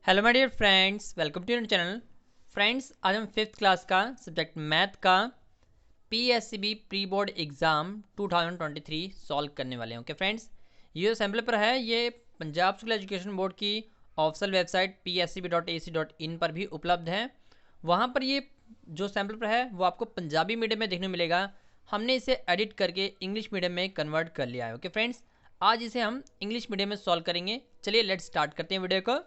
Hello my dear friends, welcome to your channel. Friends, आज हम fifth class का subject math का PSCB pre board exam 2023 solve करने वाले हैं। ओके फ्रेंड्स, ये जो सैम्पल पेपर है ये पंजाब स्कूल एजुकेशन बोर्ड की ऑफिशियल वेबसाइट pscb.ac.in पर भी उपलब्ध है। वहाँ पर ये जो सैम्पल पेपर है वो आपको पंजाबी मीडियम में देखने को मिलेगा। हमने इसे एडिट करके इंग्लिश मीडियम में कन्वर्ट कर लिया है। ओके फ्रेंड्स, आज इसे हम इंग्लिश मीडियम में सॉल्व करेंगे। चलिए लेट्स स्टार्ट करते हैं वीडियो को।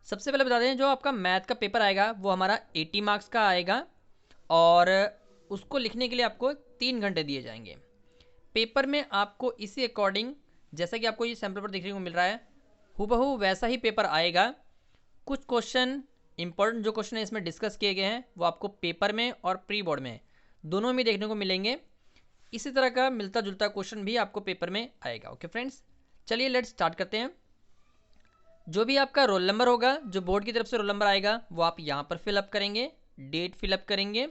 सबसे पहले बता दें, जो आपका मैथ का पेपर आएगा वो हमारा 80 मार्क्स का आएगा और उसको लिखने के लिए आपको 3 घंटे दिए जाएंगे। पेपर में आपको इसी अकॉर्डिंग, जैसा कि आपको ये सैम्पल पर देखने को मिल रहा है, हूबहू वैसा ही पेपर आएगा। कुछ क्वेश्चन, इंपॉर्टेंट जो क्वेश्चन है इसमें डिस्कस किए गए हैं वो आपको पेपर में और प्री बोर्ड में दोनों में देखने को मिलेंगे। इसी तरह का मिलता जुलता क्वेश्चन भी आपको पेपर में आएगा। ओके फ्रेंड्स, चलिए लेट्स स्टार्ट करते हैं। जो भी आपका रोल नंबर होगा, जो बोर्ड की तरफ से रोल नंबर आएगा वो आप यहाँ पर फिलअप करेंगे, डेट फिलअप करेंगे,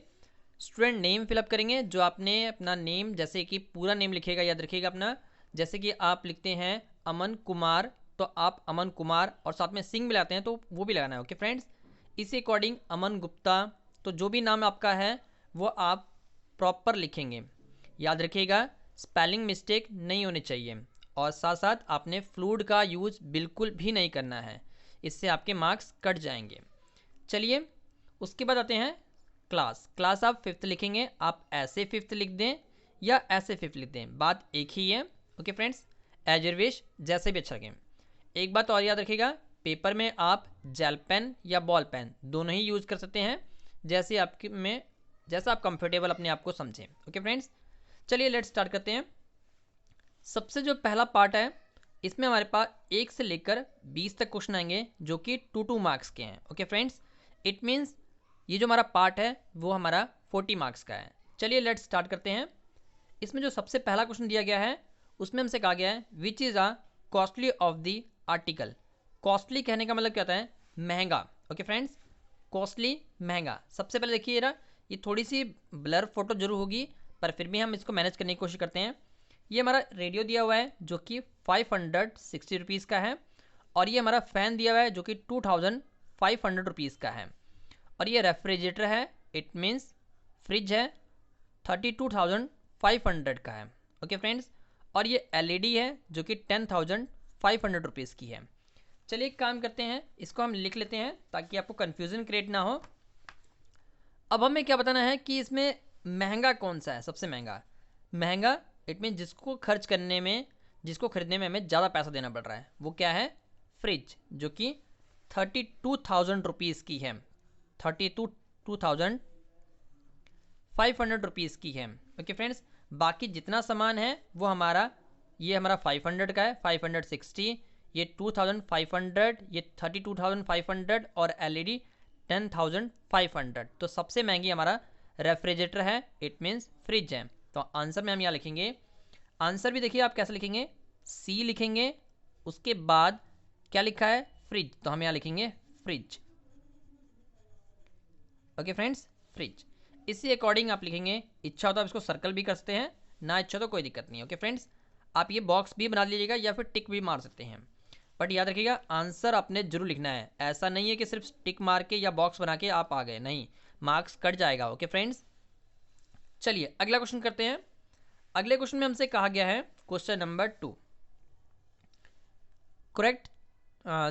स्टूडेंट नेम फिलअप करेंगे। जो आपने अपना नेम, जैसे कि पूरा नेम लिखेगा, याद रखिएगा अपना। जैसे कि आप लिखते हैं अमन कुमार, तो आप अमन कुमार और साथ में सिंह मिलाते हैं तो वो भी लगाना है। ओके फ्रेंड्स, इसी अकॉर्डिंग अमन गुप्ता, तो जो भी नाम आपका है वो आप प्रॉपर लिखेंगे। याद रखिएगा स्पेलिंग मिस्टेक नहीं होनी चाहिए और साथ साथ आपने फ्लूड का यूज़ बिल्कुल भी नहीं करना है, इससे आपके मार्क्स कट जाएंगे। चलिए उसके बाद आते हैं क्लास आप फिफ्थ लिखेंगे। आप ऐसे फिफ्थ लिख दें या ऐसे फिफ्थ लिख दें, बात एक ही है। Okay friends, as your wish, जैसे भी अच्छा लगे। एक बात और याद रखिएगा, पेपर में आप जेल पेन या बॉल पेन दोनों ही यूज़ कर सकते हैं, जैसे आपके में जैसा आप कंफर्टेबल अपने आप को समझें। ओके फ्रेंड्स, चलिए लेट्स स्टार्ट करते हैं। सबसे जो पहला पार्ट है इसमें हमारे पास 1 से लेकर 20 तक क्वेश्चन आएंगे जो कि 2 मार्क्स के हैं। ओके फ्रेंड्स, इट मीन्स ये जो हमारा पार्ट है वो हमारा 40 मार्क्स का है। चलिए लेट्स स्टार्ट करते हैं। इसमें जो सबसे पहला क्वेश्चन दिया गया है उसमें हमसे कहा गया है which is a costly of the article. Costly कहने का मतलब क्या होता है? महंगा। ओके फ्रेंड्स, कॉस्टली महंगा। सबसे पहले देखिए ये थोड़ी सी ब्लर फोटो जरूर होगी, पर फिर भी हम इसको मैनेज करने की कोशिश करते हैं। ये हमारा रेडियो दिया हुआ है जो कि 560 रुपीज़ का है, और ये हमारा फ़ैन दिया हुआ है जो कि 2500 रुपीज़ का है, और ये रेफ्रिजरेटर है, इट मीन्स फ्रिज है, 32,500 का है। ओके फ्रेंड्स, और ये एलईडी है जो कि 10,500 रुपीज़ की है। चलिए एक काम करते हैं, इसको हम लिख लेते हैं ताकि आपको कन्फ्यूज़न क्रिएट ना हो। अब हमें क्या बताना है कि इसमें महंगा कौन सा है। सबसे महंगा इट मीन जिसको खर्च करने में, जिसको खरीदने में हमें ज़्यादा पैसा देना पड़ रहा है, वो क्या है? फ्रिज, जो कि 32,000 रुपीज़ की है, 32,500 रुपीज़ की है। ओके फ्रेंड्स, बाकी जितना सामान है वो हमारा, ये हमारा 500 का है, 560, ये 2,500, ये 32,500 और एलईडी 10,500। तो सबसे महंगी हमारा रेफ्रिजरेटर है, इट मीन्स फ्रिज है। तो आंसर में हम यहाँ लिखेंगे, आंसर भी देखिए आप कैसे लिखेंगे, सी लिखेंगे, उसके बाद क्या लिखा है? फ्रिज, तो हम यहाँ लिखेंगे फ्रिज। Okay friends, fridge. इसी अकॉर्डिंग आप लिखेंगे। इच्छा हो तो आप इसको सर्कल भी कर सकते हैं, ना इच्छा तो कोई दिक्कत नहीं है। ओके फ्रेंड्स, आप ये बॉक्स भी बना लीजिएगा या फिर टिक भी मार सकते हैं, बट याद रखिएगा आंसर आपने जरूर लिखना है। ऐसा नहीं है कि सिर्फ टिक मार के या बॉक्स बना के आप आ गए, नहीं, मार्क्स कट जाएगा। ओके फ्रेंड्स, चलिए अगला क्वेश्चन करते हैं। अगले क्वेश्चन में हमसे कहा गया है question number 2, correct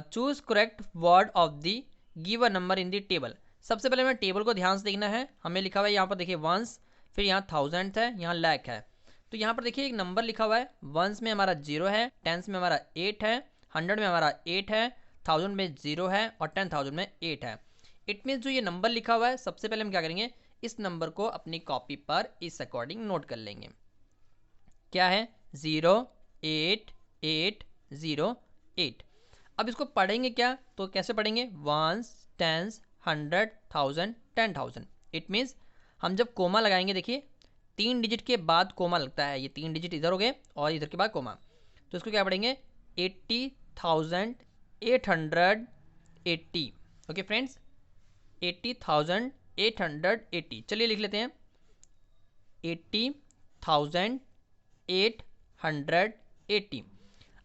choose correct word of the given number in the table. सबसे पहले हमें टेबल को ध्यान से देखना है। हमें लिखा हुआ है यहाँ पर देखिए वंस, फिर यहाँ थाउजेंड है, यहाँ लैख है। तो यहाँ पर देखिए एक नंबर लिखा हुआ है, वंस में हमारा 0 है, टेंस में हमारा 8 है, 100 में हमारा 8 है, 1000 में 0 है और 10,000 में 8 है। इट मीन्स जो ये नंबर लिखा हुआ है, सबसे पहले हम क्या करेंगे, इस नंबर को अपनी कॉपी पर इस अकॉर्डिंग नोट कर लेंगे। क्या है? 08808। अब इसको पढ़ेंगे क्या, तो कैसे पढ़ेंगे? Once, tense, 100, 1000, 10,000। इट मीन्स हम जब कोमा लगाएंगे, देखिए 3 डिजिट के बाद कोमा लगता है, ये 3 डिजिट इधर हो गए और इधर के बाद कोमा, तो इसको क्या पढ़ेंगे? 80,880। Okay friends, 80,880। चलिए लिख लेते हैं 80,880।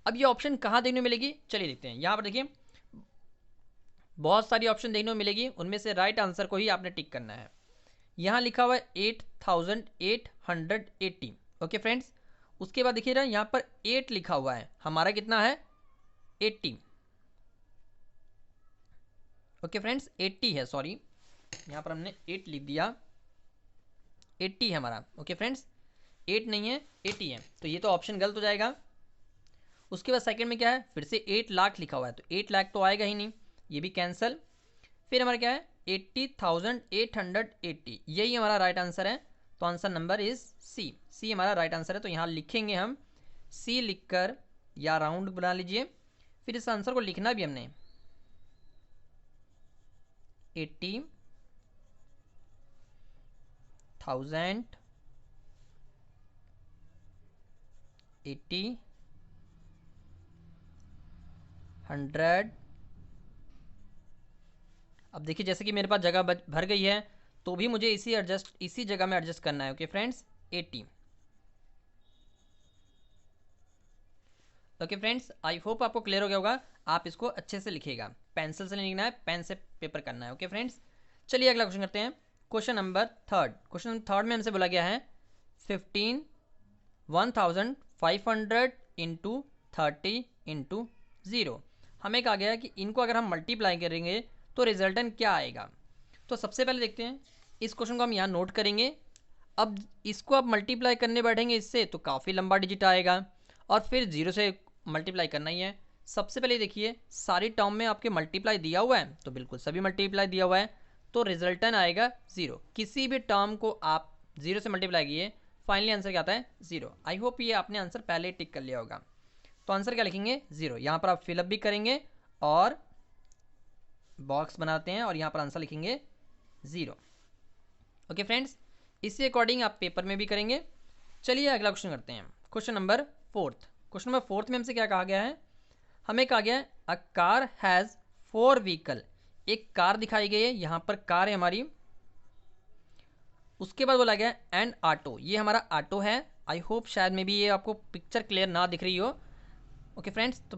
अब ये ऑप्शन कहाँ देखने मिलेगी, चलिए देखते हैं। यहाँ पर देखिए बहुत सारी ऑप्शन देखने को मिलेगी, उनमें से राइट आंसर को ही आपने टिक करना है। यहाँ लिखा हुआ है 8880। ओके फ्रेंड्स, उसके बाद देखिए ना यहाँ पर 8 लिखा हुआ है, हमारा कितना है 80। ओके फ्रेंड्स 80 है, सॉरी यहाँ पर हमने 8 लिख दिया, 80 है हमारा। ओके फ्रेंड्स 8 नहीं है 80 है, तो ये तो ऑप्शन गलत हो जाएगा। उसके बाद सेकंड में क्या है, फिर से 8 लाख लिखा हुआ है, तो 8 लाख तो आएगा ही नहीं, ये भी कैंसिल। फिर हमारा क्या है 80,880, यही हमारा राइट आंसर है। तो आंसर नंबर इज सी, सी हमारा राइट आंसर है। तो यहाँ लिखेंगे हम सी लिखकर, या राउंड बना लीजिए। फिर इस आंसर को लिखना भी हमने 80,000 100। अब देखिए जैसे कि मेरे पास जगह भर गई है, तो भी मुझे इसी जगह में एडजस्ट करना है। Okay friends 80। Okay friends, I hope आपको क्लियर हो गया होगा। आप इसको अच्छे से लिखिएगा, पेंसिल से नहीं लिखना है, पेन से पेपर करना है। ओके फ्रेंड्स, चलिए अगला क्वेश्चन करते हैं। Question number third. Question number third में हमसे बोला गया है 15,500 इंटू 30 इंटू 0। हमें कहा गया है कि इनको अगर हम मल्टीप्लाई करेंगे तो रिजल्टेंट क्या आएगा। तो सबसे पहले देखते हैं, इस क्वेश्चन को हम यहाँ नोट करेंगे। अब इसको आप मल्टीप्लाई करने बैठेंगे इससे, तो काफ़ी लंबा डिजिट आएगा, और फिर 0 से मल्टीप्लाई करना ही है। सबसे पहले देखिए सारी टर्म में आपके मल्टीप्लाई दिया हुआ है, तो बिल्कुल सभी मल्टीप्लाई दिया हुआ है, तो रिजल्टेंट आएगा 0। किसी भी टर्म को आप 0 से मल्टीप्लाई किए, फाइनली आंसर क्या आता है 0। आई होप ये आपने आंसर पहले ही टिक कर लिया होगा। तो आंसर क्या लिखेंगे 0। यहाँ पर आप फिलअप भी करेंगे और बॉक्स बनाते हैं, और यहाँ पर आंसर लिखेंगे 0। ओके फ्रेंड्स, इसी अकॉर्डिंग आप पेपर में भी करेंगे। चलिए अगला क्वेश्चन करते हैं। Question number fourth. Question number fourth में हमसे क्या कहा गया है, हमें कहा गया है अ कार हैज़ 4 व्हीकल। एक कार दिखाई गई है, यहाँ पर कार है हमारी। उसके बाद बोला गया है एंड ऑटो, ये हमारा ऑटो है। आई होप शायद में भी ये आपको पिक्चर क्लियर ना दिख रही हो। ओके फ्रेंड्स, तो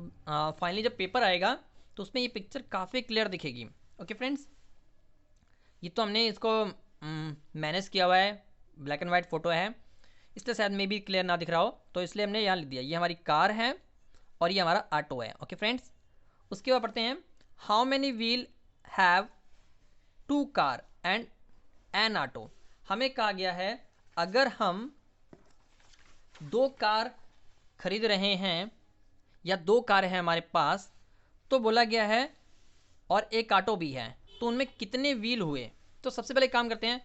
फाइनली जब पेपर आएगा तो उसमें ये पिक्चर काफ़ी क्लियर दिखेगी। ओके फ्रेंड्स, ये तो हमने इसको मैनेज किया हुआ है, ब्लैक एंड वाइट फ़ोटो है, इसलिए शायद में भी क्लियर ना दिख रहा हो, तो इसलिए हमने यहाँ लिख दिया ये हमारी कार है और ये हमारा ऑटो है। ओके फ्रेंड्स, उसके बाद पढ़ते हैं how many wheel have 2 car and N auto. हमें कहा गया है अगर हम 2 कार खरीद रहे हैं या 2 कार हैं हमारे पास, तो बोला गया है और एक ऑटो भी है, तो उनमें कितने व्हील हुए। तो सबसे पहले काम करते हैं,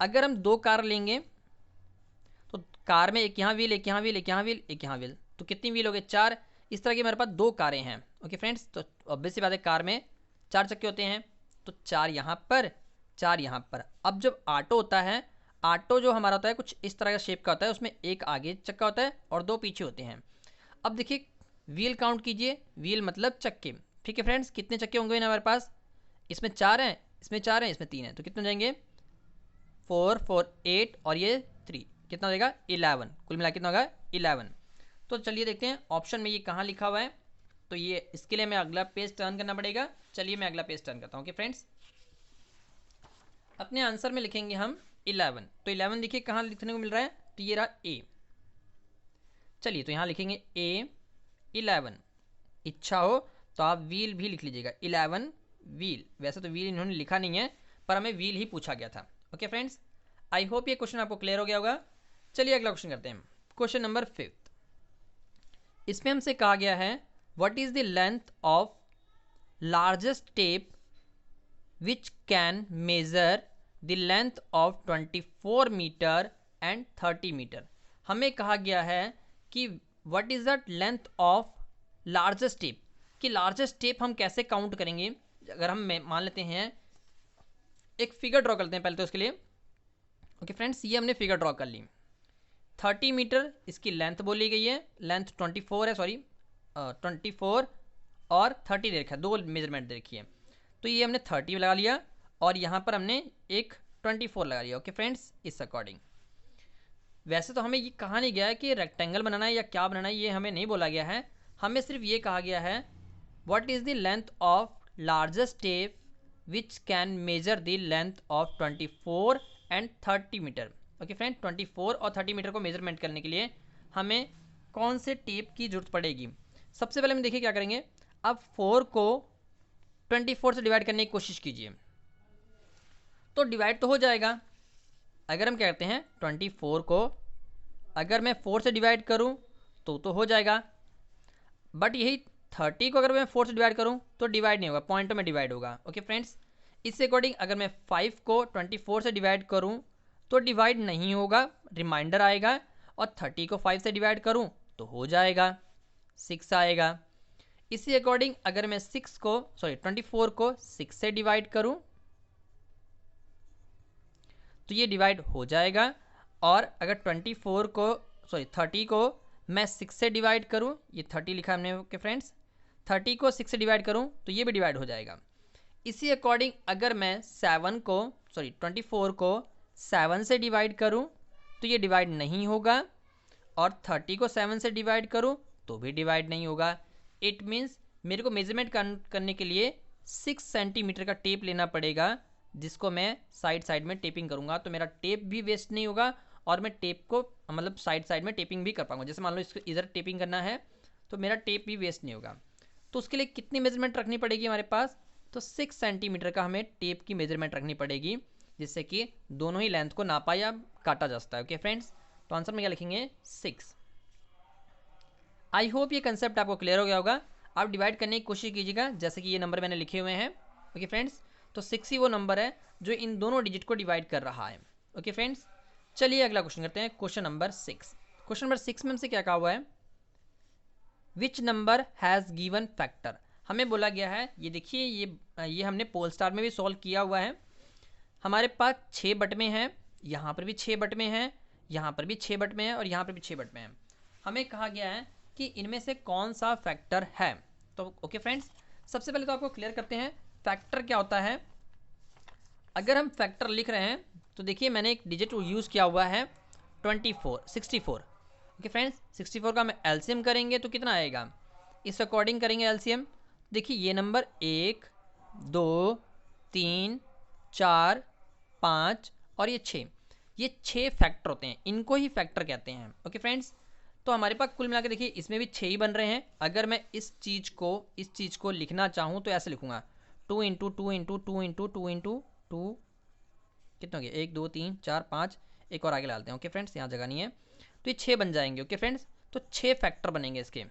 अगर हम 2 कार लेंगे तो कार में एक यहाँ व्हील, एक यहाँ व्हील, एक यहाँ व्हील, एक यहाँ व्हील, तो कितनी व्हील हो गए 4। इस तरह की हमारे पास 2 कारें हैं। ओके फ्रेंड्स, तो ऑब्वियस सी बात है कार में 4 चक्के होते हैं, तो 4 यहाँ पर, 4 यहाँ पर। अब जब ऑटो होता है, ऑटो जो हमारा होता है कुछ इस तरह का शेप का होता है, उसमें एक आगे चक्का होता है और 2 पीछे होते हैं। अब देखिए व्हील काउंट कीजिए, व्हील मतलब चक्के। ठीक है फ्रेंड्स, कितने चक्के होंगे ना हमारे पास, इसमें 4 हैं, इसमें 4 हैं, इसमें 3 हैं, तो कितने हो जाएंगे 4 4 8 और ये 3, कितना हो जाएगा 11। कुल मिला कितना होगा 11। तो चलिए देखते हैं ऑप्शन में ये कहाँ लिखा हुआ है। तो ये इसके लिए मैं अगला पेज टर्न करना पड़ेगा। चलिए मैं अगला पेज टर्न करता हूँ। ओके फ्रेंड्स, अपने आंसर में लिखेंगे हम 11। तो 11 देखिए कहाँ लिखने को मिल रहा है, तो ये रहा ए। चलिए तो यहाँ लिखेंगे ए 11। इच्छा हो तो आप व्हील भी लिख लीजिएगा, 11 व्हील। वैसे तो व्हील इन्होंने लिखा नहीं है, पर हमें व्हील ही पूछा गया था। ओके फ्रेंड्स, आई होप ये क्वेश्चन आपको क्लियर हो गया होगा। चलिए अगला क्वेश्चन करते हैं। Question number 5। इसमें हमसे कहा गया है what is the length of largest tape which can measure the length of 24 metre and 30 metre. हमें कहा गया है कि what is the length of largest tape, कि लार्जेस्ट टेप हम कैसे काउंट करेंगे। अगर हम मान लेते हैं एक फिगर ड्रॉ करते हैं पहले तो उसके लिए। ओके फ्रेंड्स, ये हमने फिगर ड्रॉ कर ली। 30 मीटर इसकी लेंथ बोली गई है, लेंथ 24 है, सॉरी 24 और 30 दे रखा है, 2 मेजरमेंट दे रखी है। तो ये हमने 30 लगा लिया और यहाँ पर हमने एक 24 लगा लिया। ओके फ्रेंड्स, इस अकॉर्डिंग। वैसे तो हमें ये कहा नहीं गया है कि रेक्टेंगल बनाना है या क्या बनाना है, ये हमें नहीं बोला गया है। हमें सिर्फ ये कहा गया है what is the length of largest tape which can measure the length of 24 and 30 metre. Okay friend, 24 और 30 मीटर को मेजरमेंट करने के लिए हमें कौन से टेप की जरूरत पड़ेगी। सबसे पहले हम देखिए क्या करेंगे। अब 4 को 24 से डिवाइड करने की कोशिश कीजिए, तो डिवाइड तो हो जाएगा। अगर हम कहते हैं 24 को अगर मैं 4 से डिवाइड करूं तो हो जाएगा, बट यही 30 को अगर मैं 4 से डिवाइड करूं तो डिवाइड नहीं होगा, पॉइंटों में डिवाइड होगा। ओके फ्रेंड्स, इससे अकॉर्डिंग अगर मैं 5 को 24 से डिवाइड करूं तो डिवाइड नहीं होगा, रिमाइंडर आएगा, और 30 को 5 से डिवाइड करूं तो हो जाएगा, 6 आएगा। इसी अकॉर्डिंग अगर मैं 24 को 6 से डिवाइड करूं तो ये डिवाइड हो जाएगा, और अगर 30 को मैं 6 से डिवाइड करूं, ये 30 लिखा हमने ओके फ्रेंड्स, 30 को 6 से डिवाइड करूं तो ये भी डिवाइड हो जाएगा। इसी अकॉर्डिंग अगर मैं 24 को 7 से डिवाइड करूं तो ये डिवाइड नहीं होगा, और 30 को 7 से डिवाइड करूं तो भी डिवाइड नहीं होगा। इट मीन्स मेरे को मेजरमेंट करने के लिए 6 सेंटीमीटर का टेप लेना पड़ेगा, जिसको मैं साइड साइड में टेपिंग करूंगा, तो मेरा टेप भी वेस्ट नहीं होगा, और मैं टेप को मतलब साइड साइड में टेपिंग भी कर पाऊंगा। जैसे मान लो इसको इधर टेपिंग करना है तो मेरा टेप भी वेस्ट नहीं होगा। तो उसके लिए कितनी मेजरमेंट रखनी पड़ेगी हमारे पास, तो 6 सेंटीमीटर का हमें टेप की मेजरमेंट रखनी पड़ेगी, जिससे कि दोनों ही लेंथ को नापा या काटा जा सकता है। ओके फ्रेंड्स, तो आंसर में क्या लिखेंगे 6। आई होप ये कंसेप्ट आपको क्लियर हो गया होगा। आप डिवाइड करने की कोशिश कीजिएगा, जैसे कि ये नंबर मैंने लिखे हुए हैं। ओके फ्रेंड्स, तो 6 ही वो नंबर है जो इन दोनों डिजिट को डिवाइड कर रहा है। ओके फ्रेंड्स, चलिए अगला क्वेश्चन करते हैं, क्वेश्चन नंबर 6। क्वेश्चन नंबर 6 में हमसे क्या कहा हुआ है, which number has given factor. हमें बोला गया है, ये देखिए ये हमने पोल स्टार में भी सॉल्व किया हुआ है। हमारे पास 6 बट में है, यहाँ पर भी 6 बट में है, यहाँ पर भी 6 बट में है, और यहाँ पर भी 6 बट में है। हमें कहा गया है कि इनमें से कौन सा फैक्टर है। तो ओके फ्रेंड्स, सबसे पहले तो आपको क्लियर करते हैं फैक्टर क्या होता है। अगर हम फैक्टर लिख रहे हैं तो देखिए मैंने एक डिजिट यूज़ किया हुआ है 64। ओके फ्रेंड्स, 64 का हम एलसीएम करेंगे तो कितना आएगा, इस अकॉर्डिंग करेंगे एलसीएम। देखिए ये नंबर 1 2 3 4 5 और ये 6, ये 6 फैक्टर होते हैं, इनको ही फैक्टर कहते हैं। ओके फ्रेंड्स, तो हमारे पास कुल मिला के देखिए इसमें भी 6 ही बन रहे हैं। अगर मैं इस चीज़ को लिखना चाहूँ तो ऐसे लिखूँगा 2 इंटू 2 इंटू 2 इंटू 2 इंटू 2, कितने हो गए 1 2 3 4 5, एक और आगे डालते हैं। ओके फ्रेंड्स, यहाँ जगह नहीं है, तो ये 6 बन जाएंगे। ओके फ्रेंड्स, तो 6 फैक्टर बनेंगे इसके।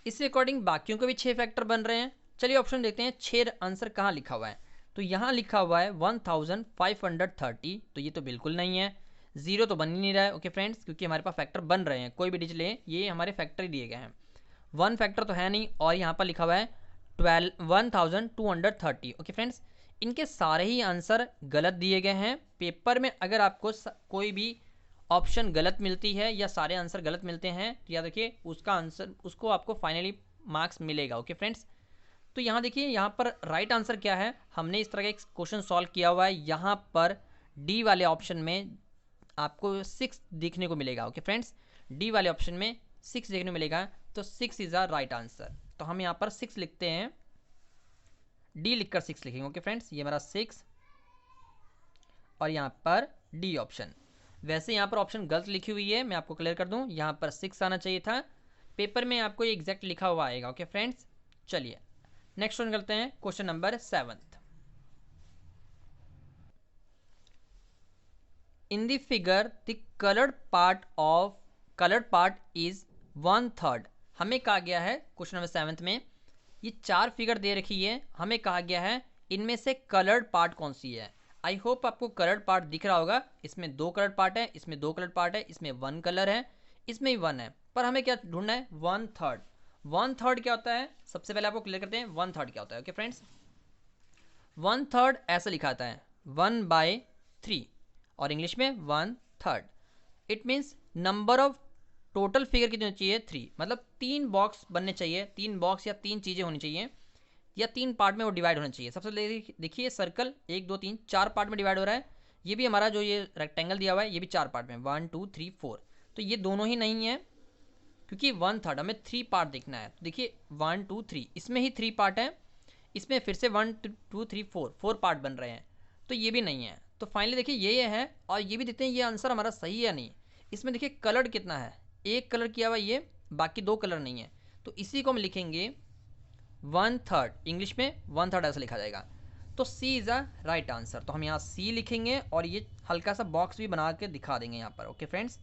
इसी अकॉर्डिंग बाकियों के भी 6 फैक्टर बन रहे हैं। चलिए ऑप्शन देखते हैं 6 आंसर कहाँ लिखा हुआ है। तो यहाँ लिखा हुआ है 1530, तो ये तो बिल्कुल नहीं है, 0 तो बन ही नहीं रहा है। ओके फ्रेंड्स, क्योंकि हमारे पास फैक्टर बन रहे हैं, कोई भी डिजिट ले ये हमारे फैक्टर ही दिए गए हैं। 1 फैक्टर तो है नहीं, और यहाँ पर लिखा हुआ है 1230। ओके फ्रेंड्स, इनके सारे ही आंसर गलत दिए गए हैं। पेपर में अगर आपको कोई भी ऑप्शन गलत मिलती है या सारे आंसर गलत मिलते हैं तो याद रखिए उसका आंसर उसको आपको फाइनली मार्क्स मिलेगा। ओके फ्रेंड्स, तो यहाँ देखिए यहाँ पर राइट आंसर क्या है, हमने इस तरह का एक क्वेश्चन सॉल्व किया हुआ है। यहाँ पर डी वाले ऑप्शन में आपको 6 देखने को मिलेगा। ओके फ्रेंड्स, डी वाले ऑप्शन में 6 देखने को मिलेगा, तो 6 इज द राइट आंसर। तो हम यहाँ पर 6 लिखते हैं, डी लिखकर 6 लिखेंगे। ओके फ्रेंड्स, ये मेरा 6 और यहाँ पर डी ऑप्शन। वैसे यहाँ पर ऑप्शन गलत लिखी हुई है, मैं आपको क्लियर कर दूँ, यहाँ पर 6 आना चाहिए था, पेपर में आपको ये एग्जैक्ट लिखा हुआ आएगा। ओके फ्रेंड्स, चलिए नेक्स्ट वन करते हैं, question number 7। In the figure the coloured part is 1/3। हमें कहा गया है क्वेश्चन नंबर 7 में, ये 4 फिगर दे रखी है, हमें कहा गया है इनमें से कलर्ड पार्ट कौन सी है। आई होप आपको कलर्ड पार्ट दिख रहा होगा, इसमें 2 कलर्ड पार्ट है, इसमें 2 कलर्ड पार्ट है, इसमें 1 कलर है, इसमें भी 1 है, पर हमें क्या ढूंढना है 1/3। 1/3 क्या होता है, सबसे पहले आपको क्लियर करते हैं 1/3 क्या होता है। ओके फ्रेंड्स, 1/3 ऐसा लिखा आता है 1/3, और इंग्लिश में 1/3। It means number of total figure कितनी चाहिए 3, मतलब 3 बॉक्स बनने चाहिए, 3 बॉक्स या 3 चीज़ें होनी चाहिए, या 3 पार्ट में वो डिवाइड होना चाहिए। सबसे पहले देखिए सर्कल 1 2 3 4 पार्ट में डिवाइड हो रहा है, ये भी हमारा जो ये रेक्टेंगल दिया हुआ है ये भी 4 पार्ट में 1 2 3 4, तो ये दोनों ही नहीं है, क्योंकि 1/3 हमें 3 पार्ट देखना है। तो देखिए 1 2 3 इसमें ही 3 पार्ट है, इसमें फिर से 1 2 3 4 पार्ट बन रहे हैं, तो ये भी नहीं है। तो फाइनली देखिए ये है, और ये भी देखते हैं ये आंसर हमारा सही है या नहीं। इसमें देखिए कलर कितना है, एक कलर किया हुआ ये, बाकी दो कलर नहीं है, तो इसी को हम लिखेंगे 1/3, इंग्लिश में 1/3 ऐसा लिखा जाएगा। तो सी इज़ अ राइट आंसर। तो हम यहाँ सी लिखेंगे और ये हल्का सा बॉक्स भी बना के दिखा देंगे यहाँ पर। ओके फ्रेंड्स,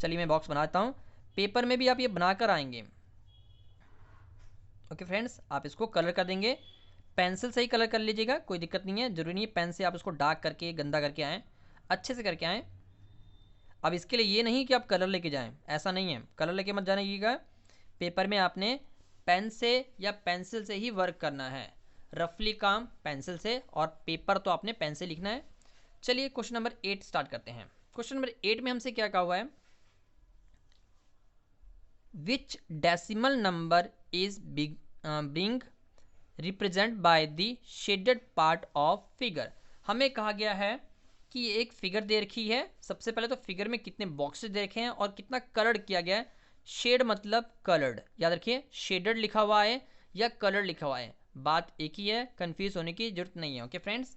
चलिए मैं बॉक्स बनाता हूँ, पेपर में भी आप ये बनाकर आएंगे। ओके फ्रेंड्स, आप इसको कलर कर देंगे, पेंसिल से ही कलर कर लीजिएगा, कोई दिक्कत नहीं है, जरूरी नहीं है पेन से आप इसको डार्क करके गंदा करके आएँ, अच्छे से करके आएँ। अब इसके लिए ये नहीं कि आप कलर लेके जाएं, ऐसा नहीं है, कलर लेके मत जाइएगा। पेपर में आपने पेन से या पेंसिल से ही वर्क करना है, रफली काम पेंसिल से, और पेपर तो आपने पेन से लिखना है। चलिए क्वेश्चन नंबर 8 स्टार्ट करते हैं। क्वेश्चन नंबर 8 में हमसे क्या कहा हुआ है, which decimal number is being represent by the shaded part of figure. हमें कहा गया है कि ये एक फिगर दे रखी है। सबसे पहले तो फिगर में कितने बॉक्सेस दे रखे हैं और कितना कलर्ड किया गया है। शेड मतलब कलर्ड, याद रखिए, शेडेड लिखा हुआ है या कलर्ड लिखा हुआ है, बात एक ही है, कंफ्यूज होने की जरूरत नहीं है। ओके फ्रेंड्स,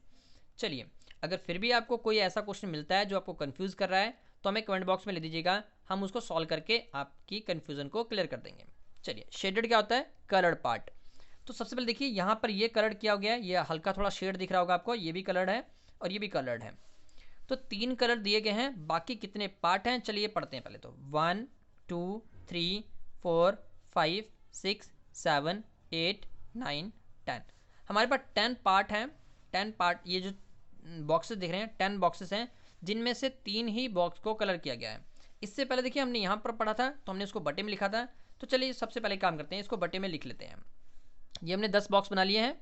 चलिए अगर फिर भी आपको कोई ऐसा क्वेश्चन मिलता है जो आपको कंफ्यूज कर रहा है तो हमें कमेंट बॉक्स में ले दीजिएगा, हम उसको सॉल्व करके आपकी कन्फ्यूजन को क्लियर कर देंगे। चलिए, शेडेड क्या होता है, कलर्ड पार्ट। तो सबसे पहले देखिए यहाँ पर ये कलर्ड किया गया है, ये हल्का थोड़ा शेड दिख रहा होगा आपको, ये भी कलर्ड है और ये भी कलर्ड है। तो 3 कलर दिए गए हैं, बाकी कितने पार्ट हैं चलिए पढ़ते हैं। पहले तो 1 2 3 4 5 6 7 8 9 10, हमारे पास 10 पार्ट हैं। 10 पार्ट, ये जो बॉक्सेस दिख रहे हैं 10 बॉक्सेस हैं, जिनमें से 3 ही बॉक्स को कलर किया गया है। इससे पहले देखिए हमने यहाँ पर पढ़ा था तो हमने इसको बटे में लिखा था। तो चलिए सबसे पहले काम करते हैं, इसको बटे में लिख लेते हैं। ये हमने 10 बॉक्स बना लिए हैं,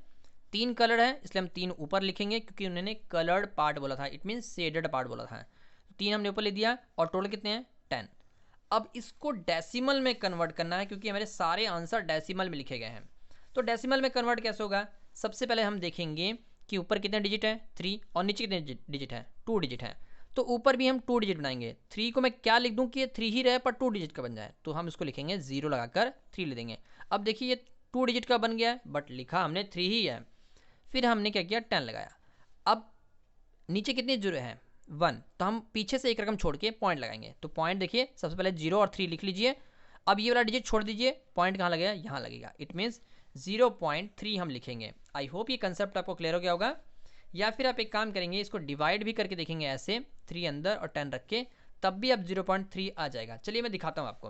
3 कलर है इसलिए हम 3 ऊपर लिखेंगे, क्योंकि उन्होंने कलर्ड पार्ट बोला था, इट मीन्स शेडेड पार्ट बोला था। 3 हमने ऊपर लिख दिया और टोटल कितने हैं 10। अब इसको डेसिमल में कन्वर्ट करना है, क्योंकि हमारे सारे आंसर डेसिमल में लिखे गए हैं। तो डेसिमल में कन्वर्ट कैसे होगा, सबसे पहले हम देखेंगे कि ऊपर कितने डिजिट है 3 और नीचे कितने डिजिट है 2 डिजिट है। तो ऊपर भी हम 2 डिजिट बनाएंगे। 3 को मैं क्या लिख दूं कि ये 3 ही रहे पर 2 डिजिट का बन जाए, तो हम इसको लिखेंगे 0 लगाकर 3 ले देंगे। अब देखिए ये 2 डिजिट का बन गया है बट लिखा हमने 3 ही है। फिर हमने क्या किया 10 लगाया। अब नीचे कितने जीरो हैं 1, तो हम पीछे से एक रकम छोड़ के पॉइंट लगाएंगे। तो पॉइंट देखिए सबसे पहले 0 और 3 लिख लीजिए। अब ये वाला डिजिट छोड़ दीजिए, पॉइंट कहाँ लगेगा, यहाँ लगेगा, इट मीन्स 0.3 हम लिखेंगे। आई होप ये कंसेप्ट आपको क्लियर हो गया होगा। या फिर आप एक काम करेंगे, इसको डिवाइड भी करके देखेंगे ऐसे, 3 अंदर और 10 रख के, तब भी अब 0.3 आ जाएगा। चलिए मैं दिखाता हूँ आपको।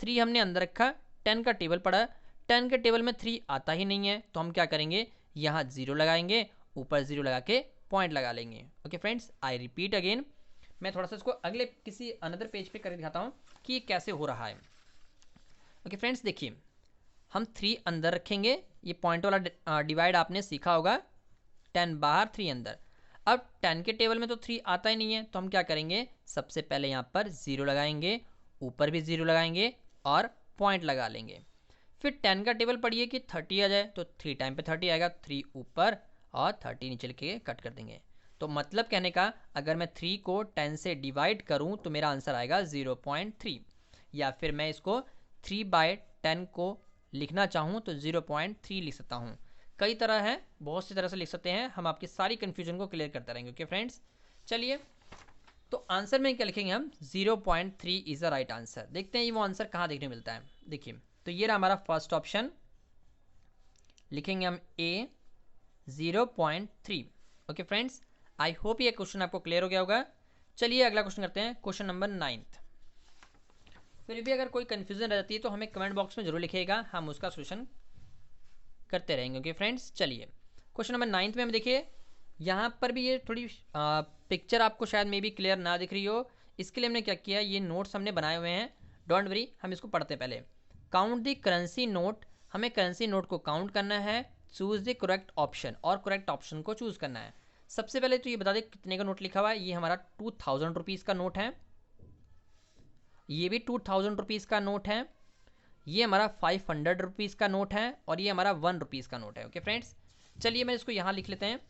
3 हमने अंदर रखा, 10 का टेबल पड़ा, 10 के टेबल में 3 आता ही नहीं है, तो हम क्या करेंगे, यहाँ 0 लगाएंगे, ऊपर 0 लगा के पॉइंट लगा लेंगे। Okay friends, I repeat again, मैं थोड़ा सा इसको अगले किसी अनदर पेज पे करके दिखाता हूँ कि ये कैसे हो रहा है। ओके फ्रेंड्स, देखिए हम 3 अंदर रखेंगे, ये पॉइंट वाला डिवाइड आपने सीखा होगा, 10 बाहर 3 अंदर। अब 10 के टेबल में तो 3 आता ही नहीं है, तो हम क्या करेंगे, सबसे पहले यहाँ पर 0 लगाएंगे, ऊपर भी 0 लगाएंगे और पॉइंट लगा लेंगे। फिर 10 का टेबल पढ़िए कि 30 आ जाए, तो 3 टाइम पे 30 आएगा, 3 ऊपर और 30 नीचे लिखे कट कर देंगे। तो मतलब कहने का, अगर मैं 3 को 10 से डिवाइड करूं तो मेरा आंसर आएगा 0.3, या फिर मैं इसको 3/10 को लिखना चाहूं तो 0.3 लिख सकता हूं। कई तरह है, बहुत सी तरह से लिख सकते हैं, हम आपकी सारी कन्फ्यूजन को क्लियर करते रहेंगे। ओके फ्रेंड्स, चलिए तो आंसर में क्या लिखेंगे हम, 0.3 इज द राइट आंसर। देखते हैं ये वो आंसर कहाँ देखने मिलता है। देखिए तो ये रहा हमारा फर्स्ट ऑप्शन, लिखेंगे हम ए 0.3। ओके फ्रेंड्स, आई होप ये क्वेश्चन आपको क्लियर हो गया होगा। चलिए अगला क्वेश्चन करते हैं, क्वेश्चन नंबर 9। फिर भी अगर कोई कन्फ्यूजन रह जाती है तो हमें कमेंट बॉक्स में जरूर लिखिएगा, हम उसका सोल्यूशन करते रहेंगे। ओके फ्रेंड्स, चलिए क्वेश्चन नंबर 9 में हम देखिए, यहाँ पर भी ये थोड़ी पिक्चर आपको शायद मे बी क्लियर ना दिख रही हो, इसके लिए हमने क्या किया, ये नोट्स हमने बनाए हुए हैं, डोंट वरी, हम इसको पढ़ते हैं पहले। काउंट द करेंसी नोट, हमें करेंसी नोट को काउंट करना है, चूज द करेक्ट ऑप्शन, और करेक्ट ऑप्शन को चूज करना है। सबसे पहले तो ये बता दें कितने का नोट लिखा हुआ है, ये हमारा 2000 रुपीज़ का नोट है, ये भी 2000 रुपीज़ का नोट है, ये हमारा 500 रुपीज़ का नोट है, और ये हमारा 1 रुपीज़ का नोट है। ओके फ्रेंड्स, चलिए मैं इसको यहाँ लिख लेते हैं।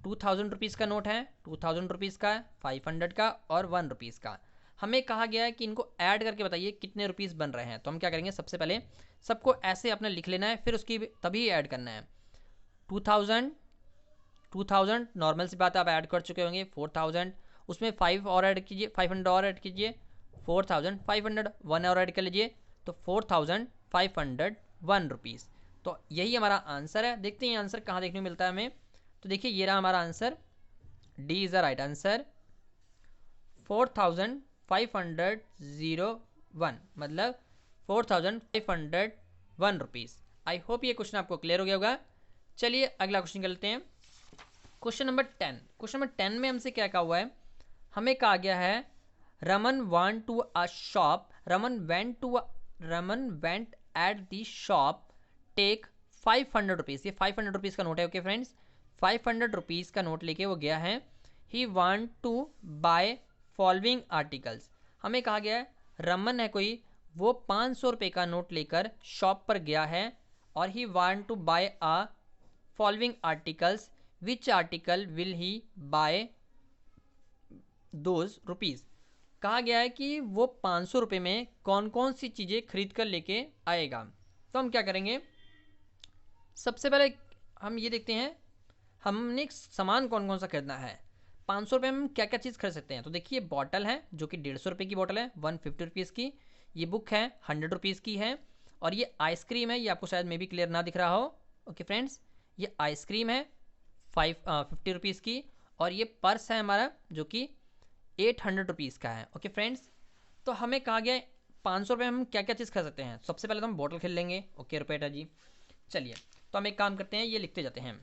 2000 रुपीज़ का नोट है, 2000 रुपीज़ का, 500 का और 1 रुपीज़ का। हमें कहा गया है कि इनको ऐड करके बताइए कितने रुपीज़ बन रहे हैं। तो हम क्या करेंगे, सबसे पहले सबको ऐसे अपने लिख लेना है, फिर उसकी तभी ऐड करना है। 2000 नॉर्मल सी बात है, आप ऐड कर चुके होंगे। 4000, उसमें 5 और ऐड कीजिए, 500 और ऐड कीजिए, 4500, 1 और ऐड कर लीजिए, तो 4501 रुपीज़। तो यही हमारा आंसर है। देखते हैं आंसर कहाँ देखने को मिलता है हमें। तो देखिए ये रहा हमारा answer, D is the right answer, 4501, मतलब 4501 रुपीज़। आई होप ये क्वेश्चन आपको क्लियर हो गया होगा। चलिए अगला क्वेश्चन कर लेते हैं, क्वेश्चन नंबर 10। क्वेश्चन नंबर 10 में हमसे क्या कहा हुआ है, हमें कहा गया है Raman want to a shop, Raman went at the shop, take 500 rupees. ये 500 रुपीज़ का नोट है। ओके फ्रेंड्स, 500 रुपीज़ का नोट लेके वो गया है। He want to buy following articles. हमें कहा गया है रमन है कोई, वो 500 रुपये का नोट लेकर शॉप पर गया है और he want to buy a following articles, which article will he buy those rupees. कहा गया है कि वो 500 रुपये में कौन कौन सी चीज़ें खरीद कर लेके आएगा। तो हम क्या करेंगे, सबसे पहले हम ये देखते हैं हमने सामान कौन कौन सा खरीदना है। 500 रुपये में हम क्या क्या चीज़ खरीद सकते हैं। तो देखिए बॉटल है जो कि 150 रुपये की बॉटल है, 150 रुपीज़ की। ये बुक है 100 रुपीज़ की है। और ये आइसक्रीम है, ये आपको शायद मे भी क्लियर ना दिख रहा हो। ओके फ्रेंड्स, ये आइसक्रीम है 50 रुपीज़ की। और ये पर्स है हमारा जो कि 800 रुपीज़ का है। ओके फ्रेंड्स, तो हमें कहा गया 500 रुपये में हम क्या क्या चीज़ खरीद सकते हैं। सबसे पहले तो हम बॉटल खरीद लेंगे। ओके रुपये जी, चलिए तो हम एक काम करते हैं, ये लिखते जाते हैं।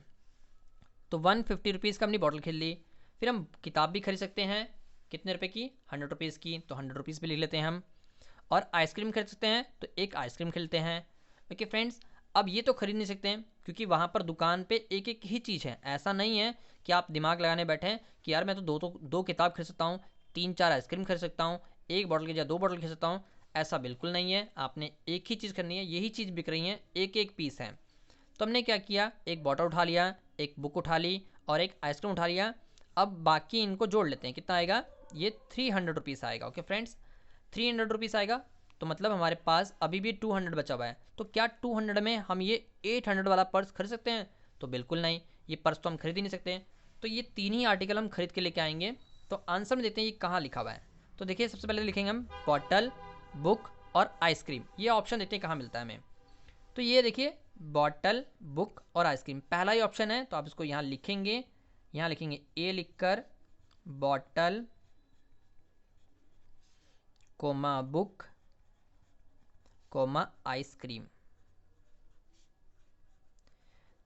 तो 150 रुपीज़ का हमने बॉटल खरीद ली। फिर हम किताब भी खरीद सकते हैं, कितने रुपए की, 100 रुपीज़ की, तो 100 रुपीज़ भी लिख लेते हैं हम। और आइसक्रीम खरीद सकते हैं, तो एक आइसक्रीम खरीदते हैं। ओके फ्रेंड्स, अब ये तो खरीद नहीं सकते हैं क्योंकि वहाँ पर दुकान पे एक एक ही चीज़ है। ऐसा नहीं है कि आप दिमाग लगाने बैठे कि यार मैं तो दो किताब खरीद सकता हूँ, 3-4 आइसक्रीम खरीद सकता हूँ, एक बॉटल की जगह 2 बॉटल खरीद सकता हूँ। ऐसा बिल्कुल नहीं है, आपने एक ही चीज़ करनी है। यही चीज़ बिक रही है, एक एक पीस है। तो हमने क्या किया, एक बॉटल उठा लिया, एक बुक उठा ली और एक आइसक्रीम उठा लिया। अब बाकी इनको जोड़ लेते हैं, कितना आएगा, ये 300 रुपीज़ आएगा। ओके फ्रेंड्स, 300 रुपीज़ आएगा। तो मतलब हमारे पास अभी भी 200 बचा हुआ है। तो क्या 200 में हम ये 800 वाला पर्स खरीद सकते हैं? तो बिल्कुल नहीं, ये पर्स तो हम खरीद ही नहीं सकते। तो ये 3 ही आर्टिकल हम खरीद के लेके आएंगे। तो आंसर में देखते हैं ये कहाँ लिखा हुआ है। तो देखिए सबसे पहले लिखेंगे हम बॉटल, बुक और आइसक्रीम। ये ऑप्शन देखते हैं कहाँ मिलता है हमें। तो ये देखिए बॉटल, बुक और आइसक्रीम पहला ही ऑप्शन है। तो आप इसको यहाँ लिखेंगे, यहाँ लिखेंगे ए लिखकर bottle comma book comma ice cream.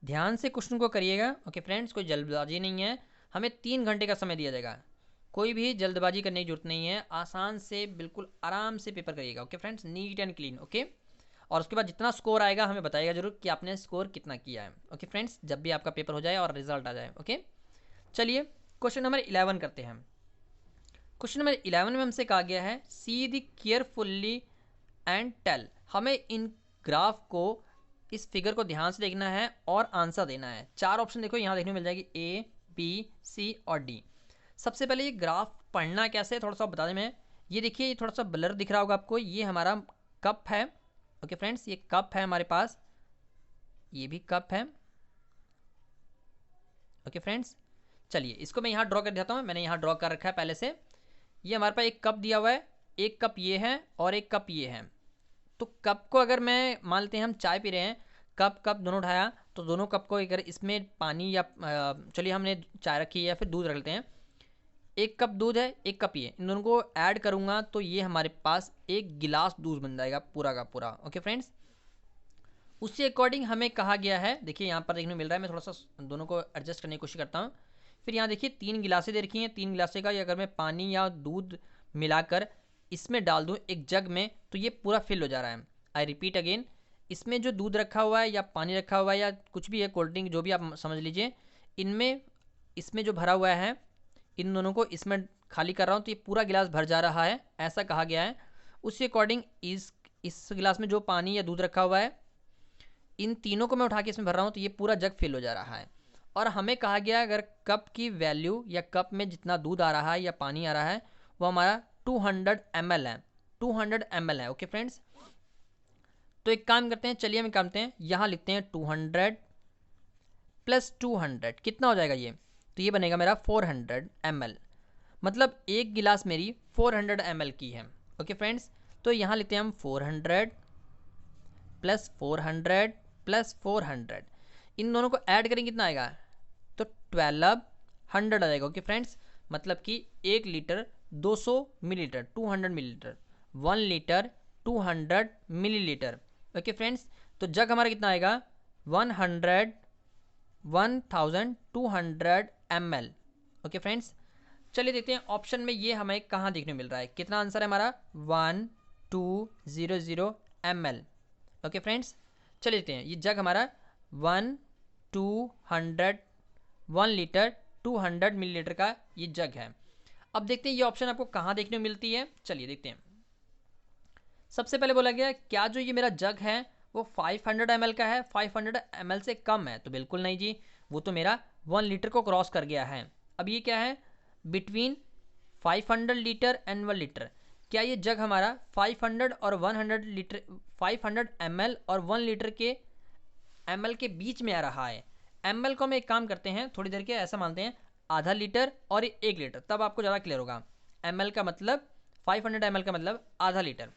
ध्यान से क्वेश्चन को करिएगा। ओके फ्रेंड्स, कोई जल्दबाजी नहीं है। हमें 3 घंटे का समय दिया जाएगा, कोई भी जल्दबाजी करने की जरूरत नहीं है। आसान से बिल्कुल आराम से पेपर करिएगा। Okay friends, neat and clean. Okay, और उसके बाद जितना स्कोर आएगा हमें बताइएगा जरूर कि आपने स्कोर कितना किया है। ओके फ्रेंड्स, जब भी आपका पेपर हो जाए और रिजल्ट आ जाए। ओके, चलिए क्वेश्चन नंबर 11 करते हैं। क्वेश्चन नंबर 11 में हमसे कहा गया है see the carefully and tell. हमें इन ग्राफ को, इस फिगर को ध्यान से देखना है और आंसर देना है। 4 ऑप्शन देखो यहाँ देखने को मिल जाएगी, ए, बी, सी और डी। सबसे पहले ये ग्राफ पढ़ना कैसे है थोड़ा सा बता दें मैं। ये देखिए ये थोड़ा सा ब्लर दिख रहा होगा आपको, ये हमारा कप है। ओके फ्रेंड्स, ये कप है हमारे पास, ये भी कप है। ओके फ्रेंड्स, चलिए इसको मैं यहाँ ड्रॉ कर देता हूँ। मैंने यहाँ ड्रॉ कर रखा है पहले से। ये हमारे पास एक कप दिया हुआ है, एक कप ये है और एक कप ये है। तो कप को अगर मैं मान लेते हैं हम चाय पी रहे हैं, कप कप दोनों उठाया, तो दोनों कप को अगर इसमें पानी या चलिए हमने चाय रखी है या फिर दूध रख लेते हैं, एक कप दूध है एक कप ये, इन दोनों को ऐड करूँगा तो ये हमारे पास एक गिलास दूध बन जाएगा पूरा का पूरा। ओके फ्रेंड्स, उससे अकॉर्डिंग हमें कहा गया है, देखिए यहाँ पर देखने को मिल रहा है, मैं थोड़ा सा दोनों को एडजस्ट करने की कोशिश करता हूँ। फिर यहाँ देखिए 3 गिलासें दे रखी हैं, 3 गिलासे का अगर मैं पानी या दूध मिलाकर इसमें डाल दूँ एक जग में, तो ये पूरा फिल हो जा रहा है। आई रिपीट अगेन, इसमें जो दूध रखा हुआ है या पानी रखा हुआ है या कुछ भी है, कोल्ड ड्रिंक जो भी आप समझ लीजिए, इनमें इसमें जो भरा हुआ है इन दोनों को इसमें खाली कर रहा हूँ तो ये पूरा गिलास भर जा रहा है, ऐसा कहा गया है। उसी अकॉर्डिंग इस गिलास में जो पानी या दूध रखा हुआ है, इन तीनों को मैं उठा के इसमें भर रहा हूँ तो ये पूरा जग फिल हो जा रहा है। और हमें कहा गया अगर कप की वैल्यू या कप में जितना दूध आ रहा है या पानी आ रहा है वो हमारा 200 ml है, 200 ml है। ओके फ्रेंड्स, तो एक काम करते हैं, चलिए हम करते हैं, यहाँ लिखते हैं 200 प्लस 200 कितना हो जाएगा ये, तो ये बनेगा मेरा 400 ml, मतलब एक गिलास मेरी 400 ml की है। ओके फ्रेंड्स, तो यहाँ लेते हैं हम 400 प्लस 400 प्लस 400, इन दोनों को ऐड करेंगे कितना आएगा, तो 1200 आ जाएगा। ओके फ्रेंड्स, मतलब कि 1 litre 200 millilitre 200 millilitre, 1 litre 200 millilitre. Okay friends, तो जग हमारा कितना आएगा 1200 ml। ओके फ्रेंड्स, चलिए देखते हैं ऑप्शन में ये हमें कहाँ देखने को मिल रहा है, कितना आंसर है हमारा 1200 ml। ओके फ्रेंड्स, चलिए देखते हैं, ये जग हमारा 1 लीटर 200 मिलीलीटर का ये जग है। अब देखते हैं ये ऑप्शन आपको कहाँ देखने को मिलती है, चलिए देखते हैं। सबसे पहले बोला गया क्या जो ये मेरा जग है वो 500 ml का है, 500 ml से कम है, तो बिल्कुल नहीं जी, वो तो मेरा 1 लीटर को क्रॉस कर गया है। अब ये क्या है, बिटवीन 500 लीटर एंड 1 लीटर, क्या ये जग हमारा 500 और 100 लीटर 500 ml और 1 लीटर के ml के बीच में आ रहा है। ml को हम एक काम करते हैं, थोड़ी देर के ऐसा मानते हैं आधा लीटर और 1 लीटर, तब आपको ज़्यादा क्लियर होगा। ml का मतलब 500 ml का मतलब आधा लीटर,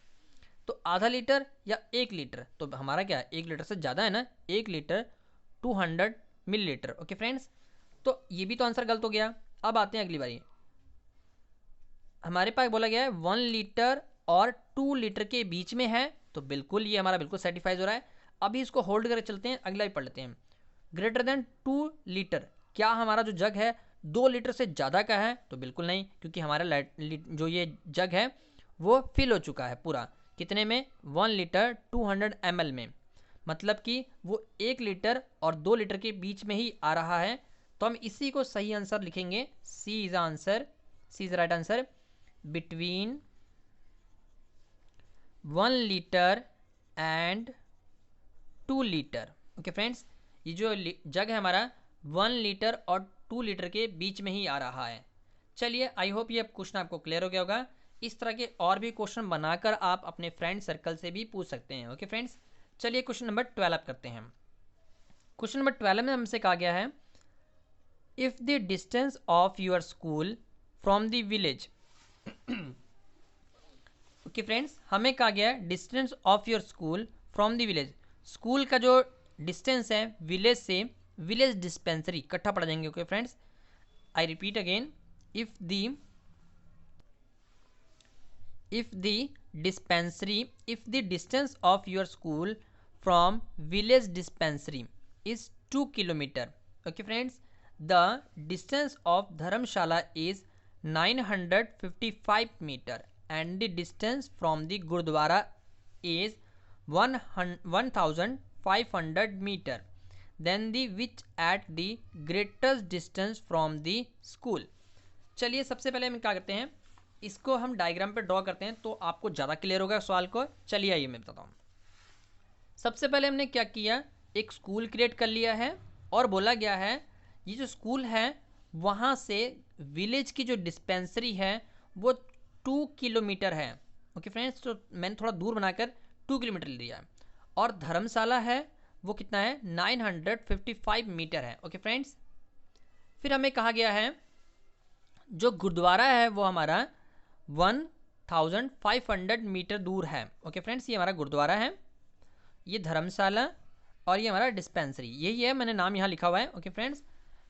तो आधा लीटर या 1 लीटर, तो हमारा क्या है 1 लीटर से ज़्यादा है ना, 1 लीटर 200 मिलीलीटर। ओके फ्रेंड्स, तो ये भी तो आंसर गलत हो गया। अब आते हैं अगली बारी, हमारे पास बोला गया है 1 लीटर और 2 लीटर के बीच में है, तो बिल्कुल ये हमारा बिल्कुल सेटिफाइज हो रहा है। अभी इसको होल्ड करके चलते हैं, अगला भी पढ़ लेते हैं। ग्रेटर देन 2 लीटर, क्या हमारा जो जग है 2 लीटर से ज़्यादा का है, तो बिल्कुल नहीं, क्योंकि हमारा जो ये जग है वो फिल हो चुका है पूरा, कितने में 1 लीटर 200 ml में, मतलब कि वो 1 लीटर और 2 लीटर के बीच में ही आ रहा है। तो हम इसी को सही आंसर लिखेंगे, C is answer, C is right answer, between 1 litre and 2 litre. Okay friends, ये जो जग है हमारा 1 लीटर और 2 लीटर के बीच में ही आ रहा है। चलिए, आई होप ये क्वेश्चन आपको क्लियर हो गया होगा। इस तरह के और भी क्वेश्चन बनाकर आप अपने फ्रेंड सर्कल से भी पूछ सकते हैं। ओके फ्रेंड्स, चलिए क्वेश्चन नंबर 12 करते हैं। क्वेश्चन नंबर 12 में हमसे कहा गया है, if the distance of your school from the village. Okay friends, हमें कहा गया है distance of your school from the village, school का जो डिस्टेंस है विलेज से, विलेज डिस्पेंसरी इकट्ठा पढ़ जाएंगे। Okay friends, I repeat again, if the distance of your school from village dispensary is 2 kilometer. Okay friends, the distance of Dharamshala is 955 meter and the distance from the Gurdwara is 1500 meter, then the which at the greatest distance from the school। चलिए सबसे पहले हम क्या करते हैं, इसको हम diagram पे ड्रॉ करते हैं तो आपको ज़्यादा क्लियर होगा सवाल को। चलिए आइए मैं बताता हूँ। सबसे पहले हमने क्या किया, एक स्कूल क्रिएट कर लिया है और बोला गया है ये जो स्कूल है वहाँ से विलेज की जो डिस्पेंसरी है वो 2 किलोमीटर है। ओके फ्रेंड्स, तो मैंने थोड़ा दूर बनाकर 2 किलोमीटर ले लिया, और धर्मशाला है वो कितना है 955 मीटर है। ओके फ्रेंड्स, फिर हमें कहा गया है जो गुरुद्वारा है वो हमारा 1500 मीटर दूर है। ओके फ्रेंड्स, ये हमारा गुरुद्वारा है, ये धर्मशाला और ये हमारा डिस्पेंसरी, यही है, मैंने नाम यहाँ लिखा हुआ है। ओके फ्रेंड्स,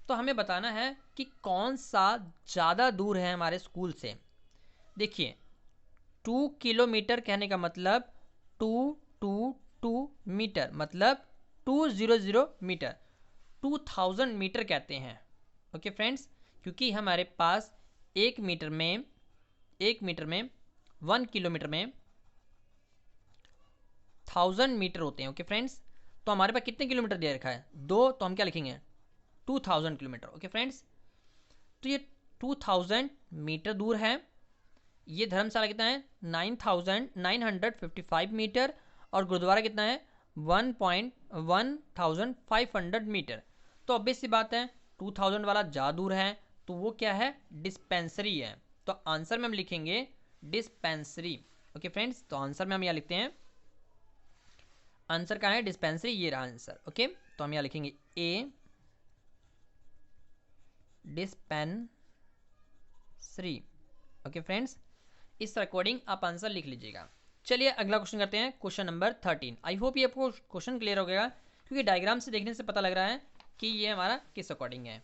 तो हमें बताना है कि कौन सा ज़्यादा दूर है हमारे स्कूल से। देखिए 2 किलोमीटर कहने का मतलब 222 मीटर, मतलब 200 मीटर, 2000 मीटर कहते हैं। ओके फ्रेंड्स, क्योंकि हमारे पास 1 मीटर में 1 किलोमीटर में 1000 मीटर होते हैं। ओके फ्रेंड्स, तो हमारे पास कितने किलोमीटर दे रखा है 2, तो हम क्या लिखेंगे 2000 किलोमीटर। ओके फ्रेंड्स, तो ये 2000 मीटर दूर है। ये धर्मशाला कितना है 9955 मीटर, और गुरुद्वारा कितना है 1500 मीटर। तो ऑब्वियस सी बात है 2000 वाला ज़्यादा दूर है, तो वो क्या है डिस्पेंसरी है, तो आंसर में हम लिखेंगे डिस्पेंसरी। ओके फ्रेंड्स, तो आंसर में हम यहाँ लिखते हैं, आंसर कहाँ है डिस्पेंसरी, ये रहा आंसर। ओके, तो हम यहाँ लिखेंगे ए डिस्पेंसरी। ओके फ्रेंड्स, इस अकॉर्डिंग आप आंसर लिख लीजिएगा। चलिए अगला क्वेश्चन करते हैं, क्वेश्चन नंबर 13। आई होप ये आपको क्वेश्चन क्लियर हो गया, क्योंकि डायग्राम से देखने से पता लग रहा है कि ये हमारा किस अकॉर्डिंग है।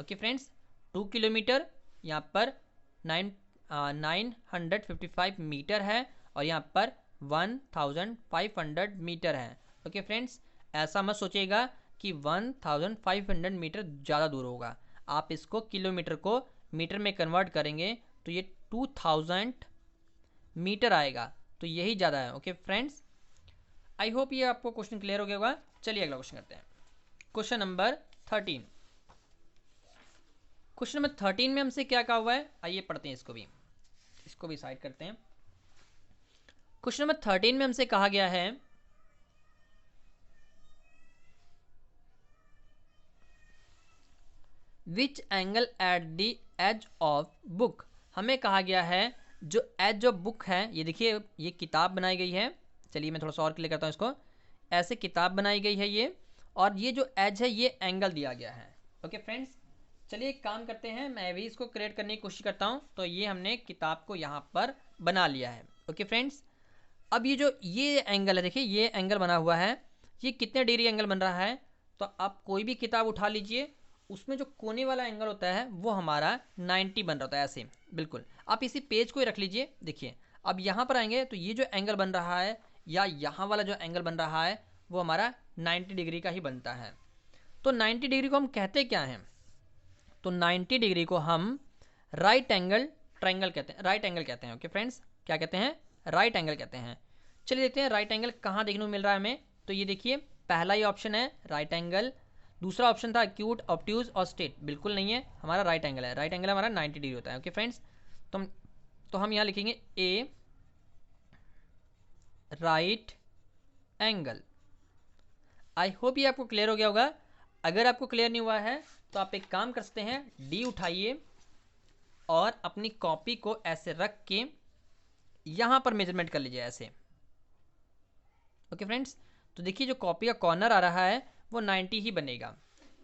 ओके फ्रेंड्स, 2 किलोमीटर यहाँ पर 955 मीटर है और यहाँ पर 1500 मीटर है। ओके फ्रेंड्स, ऐसा मत सोचिएगा कि 1500 मीटर ज़्यादा दूर होगा। आप इसको किलोमीटर को मीटर में कन्वर्ट करेंगे तो ये 2000 मीटर आएगा, तो यही ज़्यादा है। ओके फ्रेंड्स, आई होप ये आपको क्वेश्चन क्लियर हो गया होगा। चलिए अगला क्वेश्चन करते हैं, क्वेश्चन नंबर 13। क्वेश्चन नंबर 13 में हमसे क्या कहा हुआ है, आइए पढ़ते हैं, इसको भी साइड करते हैं। क्वेश्चन नंबर 13 में हमसे कहा गया है which angle at the edge of book. हमें कहा गया है जो एज ऑफ बुक है, ये देखिए ये किताब बनाई गई है। चलिए मैं थोड़ा सा और क्लियर करता हूँ इसको। ऐसे किताब बनाई गई है ये, और ये जो एज है ये एंगल दिया गया है। ओके फ्रेंड्स, चलिए एक काम करते हैं, मैं भी इसको क्रिएट करने की कोशिश करता हूँ। तो ये हमने किताब को यहाँ पर बना लिया है। ओके फ्रेंड्स, अब ये जो ये एंगल है, देखिए ये एंगल बना हुआ है, ये कितने डिग्री एंगल बन रहा है। तो आप कोई भी किताब उठा लीजिए, उसमें जो कोने वाला एंगल होता है वो हमारा 90 बन रहा होता है, ऐसे बिल्कुल। आप इसी पेज को ही रख लीजिए। देखिए अब यहाँ पर आएंगे तो ये जो एंगल बन रहा है या यहाँ वाला जो एंगल बन रहा है वो हमारा 90 डिग्री का ही बनता है। तो 90 डिग्री को हम कहते क्या हैं, तो 90 डिग्री को हम राइट एंगल ट्रायंगल कहते हैं, राइट एंगल कहते हैं। ओके फ्रेंड्स, क्या कहते हैं, राइट एंगल कहते हैं। चलिए देखते हैं राइट एंगल कहाँ देखने को मिल रहा है हमें। तो ये देखिए पहला ही ऑप्शन है राइट एंगल, दूसरा ऑप्शन था एक्यूट, ऑब्ट्यूज और स्ट्रेट, बिल्कुल नहीं है, हमारा राइट एंगल है। राइट एंगल हमारा 90 डिग्री होता है। ओके फ्रेंड्स, तो हम यहाँ लिखेंगे ए राइट एंगल। आई होप ये आपको क्लियर हो गया होगा। अगर आपको क्लियर नहीं हुआ है तो आप एक काम कर सकते हैं, डी उठाइए और अपनी कॉपी को ऐसे रख के यहाँ पर मेजरमेंट कर लीजिए ऐसे। ओके फ्रेंड्स, तो देखिए जो कॉपी का कॉर्नर आ रहा है वो 90 ही बनेगा।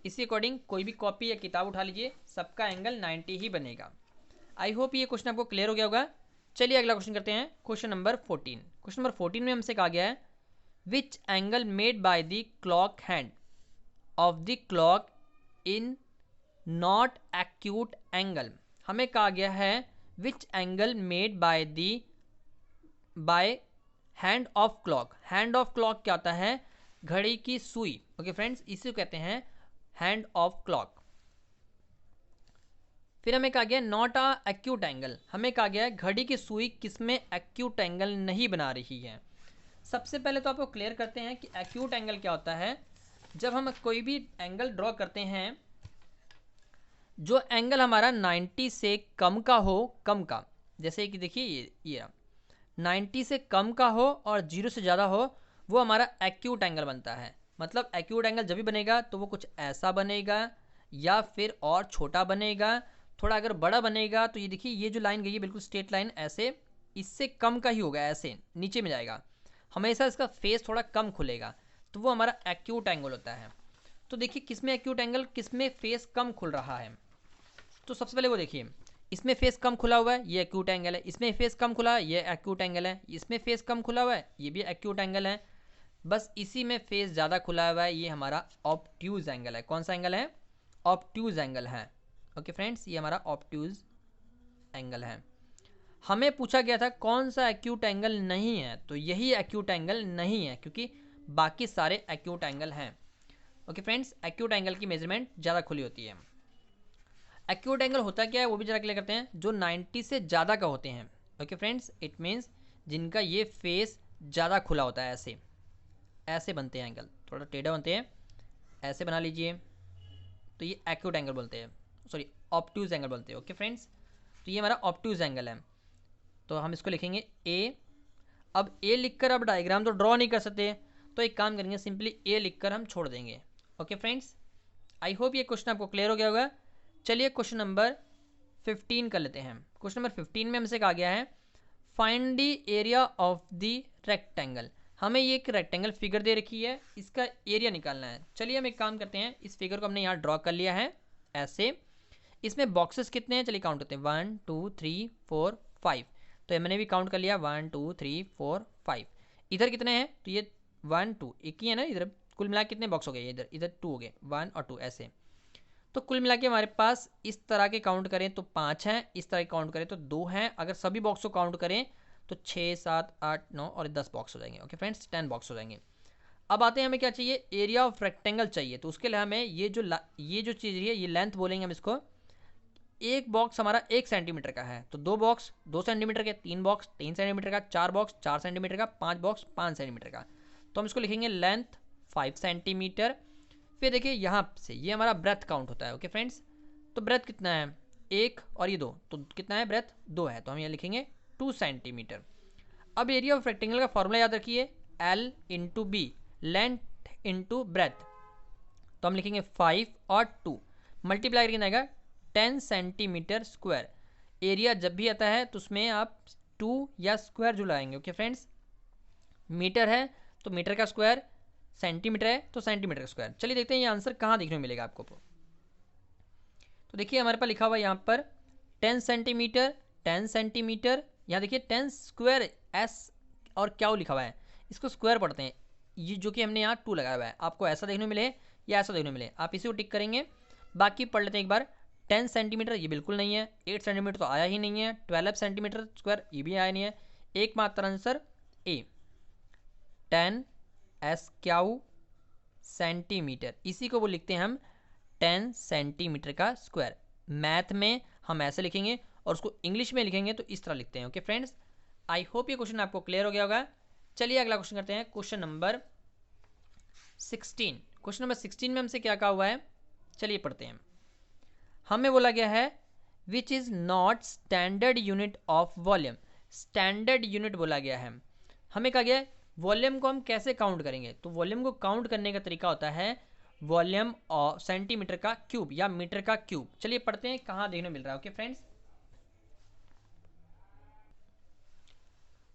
इसी अकॉर्डिंग कोई भी कॉपी या किताब उठा लीजिए, सबका एंगल 90 ही बनेगा। आई होप ये क्वेश्चन आपको क्लियर हो गया होगा। चलिए अगला क्वेश्चन करते हैं, क्वेश्चन नंबर 14। क्वेश्चन नंबर 14 में हमसे कहा गया है which angle made by the clock hand of the clock in not acute angle. हमें कहा गया है which angle made by hand of clock. Hand of clock क्या होता है, घड़ी की सुई। ओके फ्रेंड्स, इसे कहते हैं हैंड ऑफ क्लॉक। फिर हमें कहा गया नॉट अ एक्यूट एंगल। हमें कहा गया है घड़ी की सुई किसमें एक्यूट एंगल नहीं बना रही है। सबसे पहले तो आपको क्लियर करते हैं कि एक्यूट एंगल क्या होता है। जब हम कोई भी एंगल ड्रॉ करते हैं, जो एंगल हमारा 90 से कम का हो, कम का, जैसे कि देखिए ये 90 से कम का हो और 0 से ज़्यादा हो, वो हमारा एक्यूट एंगल बनता है। मतलब एक्यूट एंगल जब भी बनेगा तो वो कुछ ऐसा बनेगा या फिर और छोटा बनेगा। थोड़ा अगर बड़ा बनेगा तो ये देखिए ये जो लाइन गई है बिल्कुल स्ट्रेट लाइन, ऐसे इससे कम का ही होगा, ऐसे नीचे में जाएगा, हमेशा इसका फेस थोड़ा कम खुलेगा, तो वो हमारा एक्यूट एंगल होता है। तो देखिए किसमें एक्यूट एंगल, किसमें फेस कम खुल रहा है। तो सबसे पहले वो देखिए इसमें फेस कम खुला हुआ है, ये एक्यूट एंगल है। इसमें फेस कम खुला है, ये एक्यूट एंगल है। इसमें फेस कम खुला हुआ है, ये भी एक्यूट एंगल है। बस इसी में फेस ज़्यादा खुला हुआ है, ये हमारा ऑब्ट्यूज एंगल है। कौन सा एंगल है, ऑब्ट्यूज एंगल है। ओके फ्रेंड्स, ये हमारा ऑब्ट्यूज एंगल है। हमें पूछा गया था कौन सा एक्यूट एंगल नहीं है, तो यही एक्यूट एंगल नहीं है, क्योंकि बाकी सारे एक्यूट एंगल हैं। ओके फ्रेंड्स, एक्यूट एंगल की मेजरमेंट ज़्यादा खुली होती है। एक्यूट एंगल होता क्या है वो भी जरा क्लियर करते हैं, जो 90 से ज़्यादा का होते हैं। ओके फ्रेंड्स, इट मीन्स जिनका ये फेस ज़्यादा खुला होता है, ऐसे ऐसे बनते हैं एंगल, थोड़ा टेढ़ा बनते हैं, ऐसे बना लीजिए, तो ये एक्यूट एंगल बोलते हैं, सॉरी ऑब्ट्यूज एंगल बोलते हैं। ओके फ्रेंड्स, तो ये हमारा ऑब्ट्यूज एंगल है। तो हम इसको लिखेंगे ए। अब ए लिखकर अब डायग्राम तो ड्रॉ नहीं कर सकते, तो एक काम करेंगे, सिंपली ए लिखकर हम छोड़ देंगे। ओके फ्रेंड्स, आई होप ये क्वेश्चन आपको क्लियर हो गया होगा। चलिए क्वेश्चन नंबर 15 कर लेते हैं। क्वेश्चन नंबर 15 में हमसे कहा गया है find the area of the rectangle. हमें ये एक रेक्टेंगल फिगर दे रखी है, इसका एरिया निकालना है। चलिए हम एक काम करते हैं, इस फिगर को हमने यहाँ ड्रॉ कर लिया है ऐसे। इसमें बॉक्सेस कितने हैं, चलिए काउंट करते हैं, 1 2 3 4 5। तो मैंने भी काउंट कर लिया 1 2 3 4 5। इधर कितने हैं, तो ये 1 2 एक ही है ना, इधर कुल मिला कितने बॉक्स हो गए, इधर इधर 2 हो गए, 1 और 2 ऐसे। तो कुल मिला के हमारे पास इस तरह के काउंट करें तो 5 हैं, इस तरह के काउंट करें तो 2 हैं। अगर सभी बॉक्स को काउंट करें तो 6 7 8 9 और 10 बॉक्स हो जाएंगे। ओके फ्रेंड्स, 10 बॉक्स हो जाएंगे। अब आते हैं, हमें क्या चाहिए, एरिया ऑफ रेक्टेंगल चाहिए। तो उसके लिए हमें ये जो चीज़ है, ये लेंथ बोलेंगे हम इसको। एक बॉक्स हमारा 1 सेंटीमीटर का है, तो 2 बॉक्स 2 सेंटीमीटर के, 3 बॉक्स 3 सेंटीमीटर का, 4 बॉक्स 4 सेंटीमीटर का, 5 बॉक्स 5 सेंटीमीटर का। तो हम इसको लिखेंगे लेंथ 5 सेंटीमीटर। फिर देखिए यहाँ से ये हमारा ब्रेथ काउंट होता है। ओके फ्रेंड्स, तो ब्रेथ कितना है, 1 और ये 2, तो कितना है ब्रेथ, 2 है, तो हम यहाँ लिखेंगे 2 सेंटीमीटर। अब एरिया ऑफ रेक्टेंगल का फॉर्मूला याद रखिए, L into b, length into breadth. तो हम लिखेंगे 5 और 2 मल्टीप्लाई करके आएगा 10 सेंटीमीटर स्क्वायर। एरिया जब भी आता है तो उसमें आप 2 या स्क्वायर जो लगाएंगे। ओके फ्रेंड्स, मीटर है तो मीटर का स्क्वायर, सेंटीमीटर है तो सेंटीमीटर का स्क्वायर। चलिए देखते हैं ये आंसर कहाँ देखने को मिलेगा आपको। तो देखिए हमारे पास लिखा हुआ है यहाँ पर 10 सेंटीमीटर 10 सेंटीमीटर, यहाँ देखिए 10 स्क्वायर एस और क्या लिखा हुआ है, इसको स्क्वायर पढ़ते हैं। ये जो कि हमने यहाँ 2 लगाया हुआ है, आपको ऐसा देखने को मिले या ऐसा देखने को मिले, आप इसी को टिक करेंगे। बाकी पढ़ लेते हैं एक बार। 10 सेंटीमीटर ये बिल्कुल नहीं है, 8 सेंटीमीटर तो आया ही नहीं है, 12 सेंटीमीटर स्क्वायर ये भी आया नहीं है, एकमात्र answer A 10 S Q centimetre, इसी को वो लिखते हैं हम 10 सेंटीमीटर का स्क्वायर। मैथ में हम ऐसे लिखेंगे और उसको इंग्लिश में लिखेंगे तो इस तरह लिखते हैं। ओके फ्रेंड्स, आई होप ये क्वेश्चन आपको क्लियर हो गया होगा। चलिए अगला क्वेश्चन करते हैं, क्वेश्चन नंबर 16। क्वेश्चन नंबर 16 में हमसे क्या कहा हुआ है, चलिए पढ़ते हैं। हमें बोला गया है which is not standard unit of volume. Standard unit बोला गया है, हमें कहा गया है वॉल्यूम को हम कैसे काउंट करेंगे। तो वॉल्यूम को काउंट करने का तरीका होता है वॉल्यूम ऑफ सेंटीमीटर का क्यूब या मीटर का क्यूब। चलिए पढ़ते हैं कहाँ देखने मिल रहा है। Okay friends,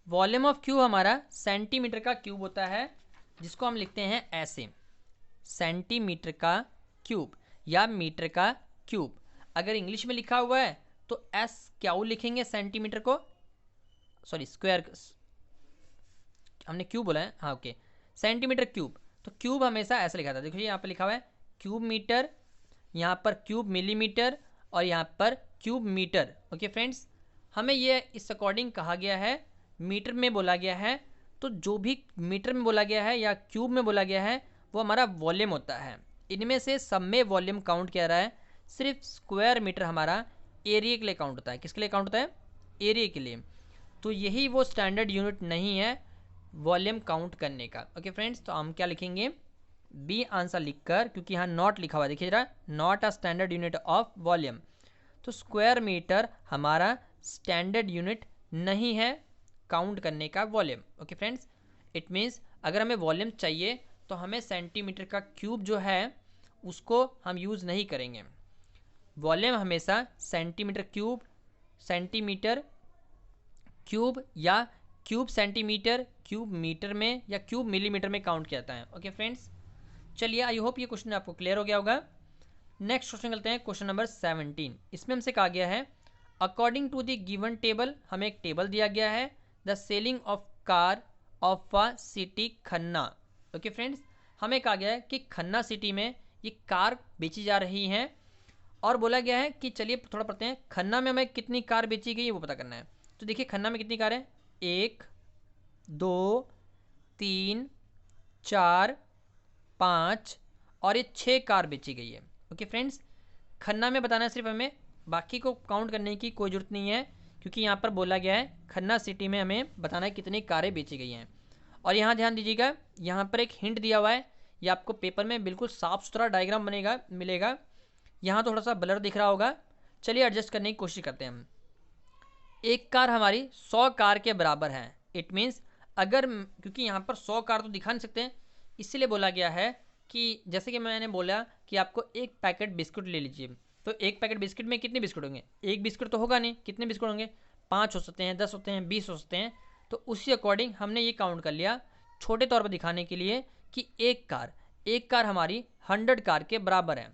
volume of cube हमारा सेंटीमीटर का क्यूब होता है, जिसको हम लिखते हैं ऐसे, सेंटीमीटर का क्यूब या मीटर का क्यूब। अगर इंग्लिश में लिखा हुआ है तो एस क्यू लिखेंगे सेंटीमीटर को, सॉरी स्क्वायर, हमने क्यूब बोला है, हाँ ओके, सेंटीमीटर क्यूब। तो क्यूब हमेशा ऐसा लिखा था, देखिए यहाँ पर लिखा हुआ है क्यूब मीटर, यहाँ पर क्यूब मिलीमीटर और यहाँ पर क्यूब मीटर। ओके फ्रेंड्स, हमें ये इस अकॉर्डिंग कहा गया है, मीटर में बोला गया है, तो जो भी मीटर में बोला गया है या क्यूब में बोला गया है वो हमारा वॉल्यूम होता है। इनमें से सब में वॉल्यूम काउंट किया रहा है, सिर्फ स्क्वायर मीटर हमारा एरिया के लिए काउंट होता है। किसके लिए काउंट होता है, एरिया के लिए। तो यही वो स्टैंडर्ड यूनिट नहीं है वॉल्यूम काउंट करने का। ओके फ्रेंड्स, तो हम क्या लिखेंगे, बी आंसर लिखकर, क्योंकि यहाँ नॉट लिखा हुआ है, देखिए जरा, not a standard unit of volume. तो स्क्वायर मीटर हमारा स्टैंडर्ड यूनिट नहीं है काउंट करने का volume. Okay friends, it means अगर हमें वॉल्यूम चाहिए तो हमें सेंटीमीटर का क्यूब जो है उसको हम यूज़ नहीं करेंगे। वॉल्यूम हमेशा सेंटीमीटर क्यूब, सेंटीमीटर क्यूब या क्यूब सेंटीमीटर, क्यूब मीटर में या क्यूब मिलीमीटर में काउंट किया जाता है। ओके फ्रेंड्स, चलिए आई होप ये क्वेश्चन आपको क्लियर हो गया होगा। नेक्स्ट क्वेश्चन करते हैं, क्वेश्चन नंबर 17। इसमें हमसे कहा गया है according to the given table, हमें एक टेबल दिया गया है, the selling of car of a city Khanna. Okay friends, हमें कहा गया है कि खन्ना सिटी में ये कार बेची जा रही हैं और बोला गया है कि चलिए थोड़ा पढ़ते हैं, खन्ना में हमें कितनी कार बेची गई है वो पता करना है। तो देखिए खन्ना में कितनी कार है, 1 2 3 4 5 और ये 6 कार बेची गई है। ओके फ्रेंड्स, खन्ना में बताना है सिर्फ हमें, बाकी को काउंट करने की कोई ज़रूरत नहीं है, क्योंकि यहाँ पर बोला गया है खन्ना सिटी में हमें बताना है कितनी कारें बेची गई हैं। और यहाँ ध्यान दीजिएगा, यहाँ पर एक हिंट दिया हुआ है, ये आपको पेपर में बिल्कुल साफ सुथरा डायग्राम बनेगा मिलेगा, यहाँ थोड़ा सा ब्लर दिख रहा होगा, चलिए एडजस्ट करने की कोशिश करते हैं हम। एक कार हमारी 100 कार के बराबर है। इट मीन्स अगर, क्योंकि यहाँ पर 100 कार तो दिखा नहीं सकते हैं, इसीलिए बोला गया है कि जैसे कि मैंने बोला कि आपको एक पैकेट बिस्कुट ले लीजिए, तो एक पैकेट बिस्कुट में कितने बिस्कुट होंगे, एक बिस्कुट तो होगा नहीं, कितने बिस्कुट होंगे, 5 हो सकते हैं, 10 होते हैं, 20 हो सकते हैं। तो उसी अकॉर्डिंग हमने ये काउंट कर लिया छोटे तौर पर दिखाने के लिए कि एक कार हमारी 100 कार के बराबर है।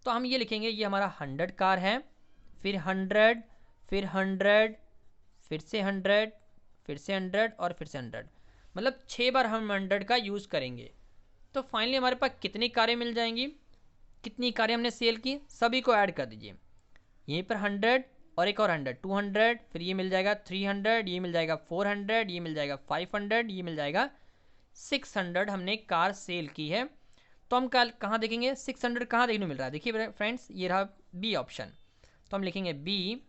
तो हम ये लिखेंगे ये हमारा 100 कार है फिर 100, फिर 100, फिर से 100, फिर से 100 और फिर से 100, मतलब 6 बार हम 100 का यूज़ करेंगे। तो फाइनली हमारे पास कितनी कारें मिल जाएंगी, कितनी कारें हमने सेल की, सभी को ऐड कर दीजिए। यहीं पर 100 और एक और 100, 200, फिर ये मिल जाएगा 300, ये मिल जाएगा 400, ये मिल जाएगा 500, ये मिल जाएगा 600 हमने कार सेल की है। तो हम कल कहाँ देखेंगे 600 कहाँ देखने को मिल रहा है, देखिए फ्रेंड्स ये रहा बी ऑप्शन। तो हम लिखेंगे b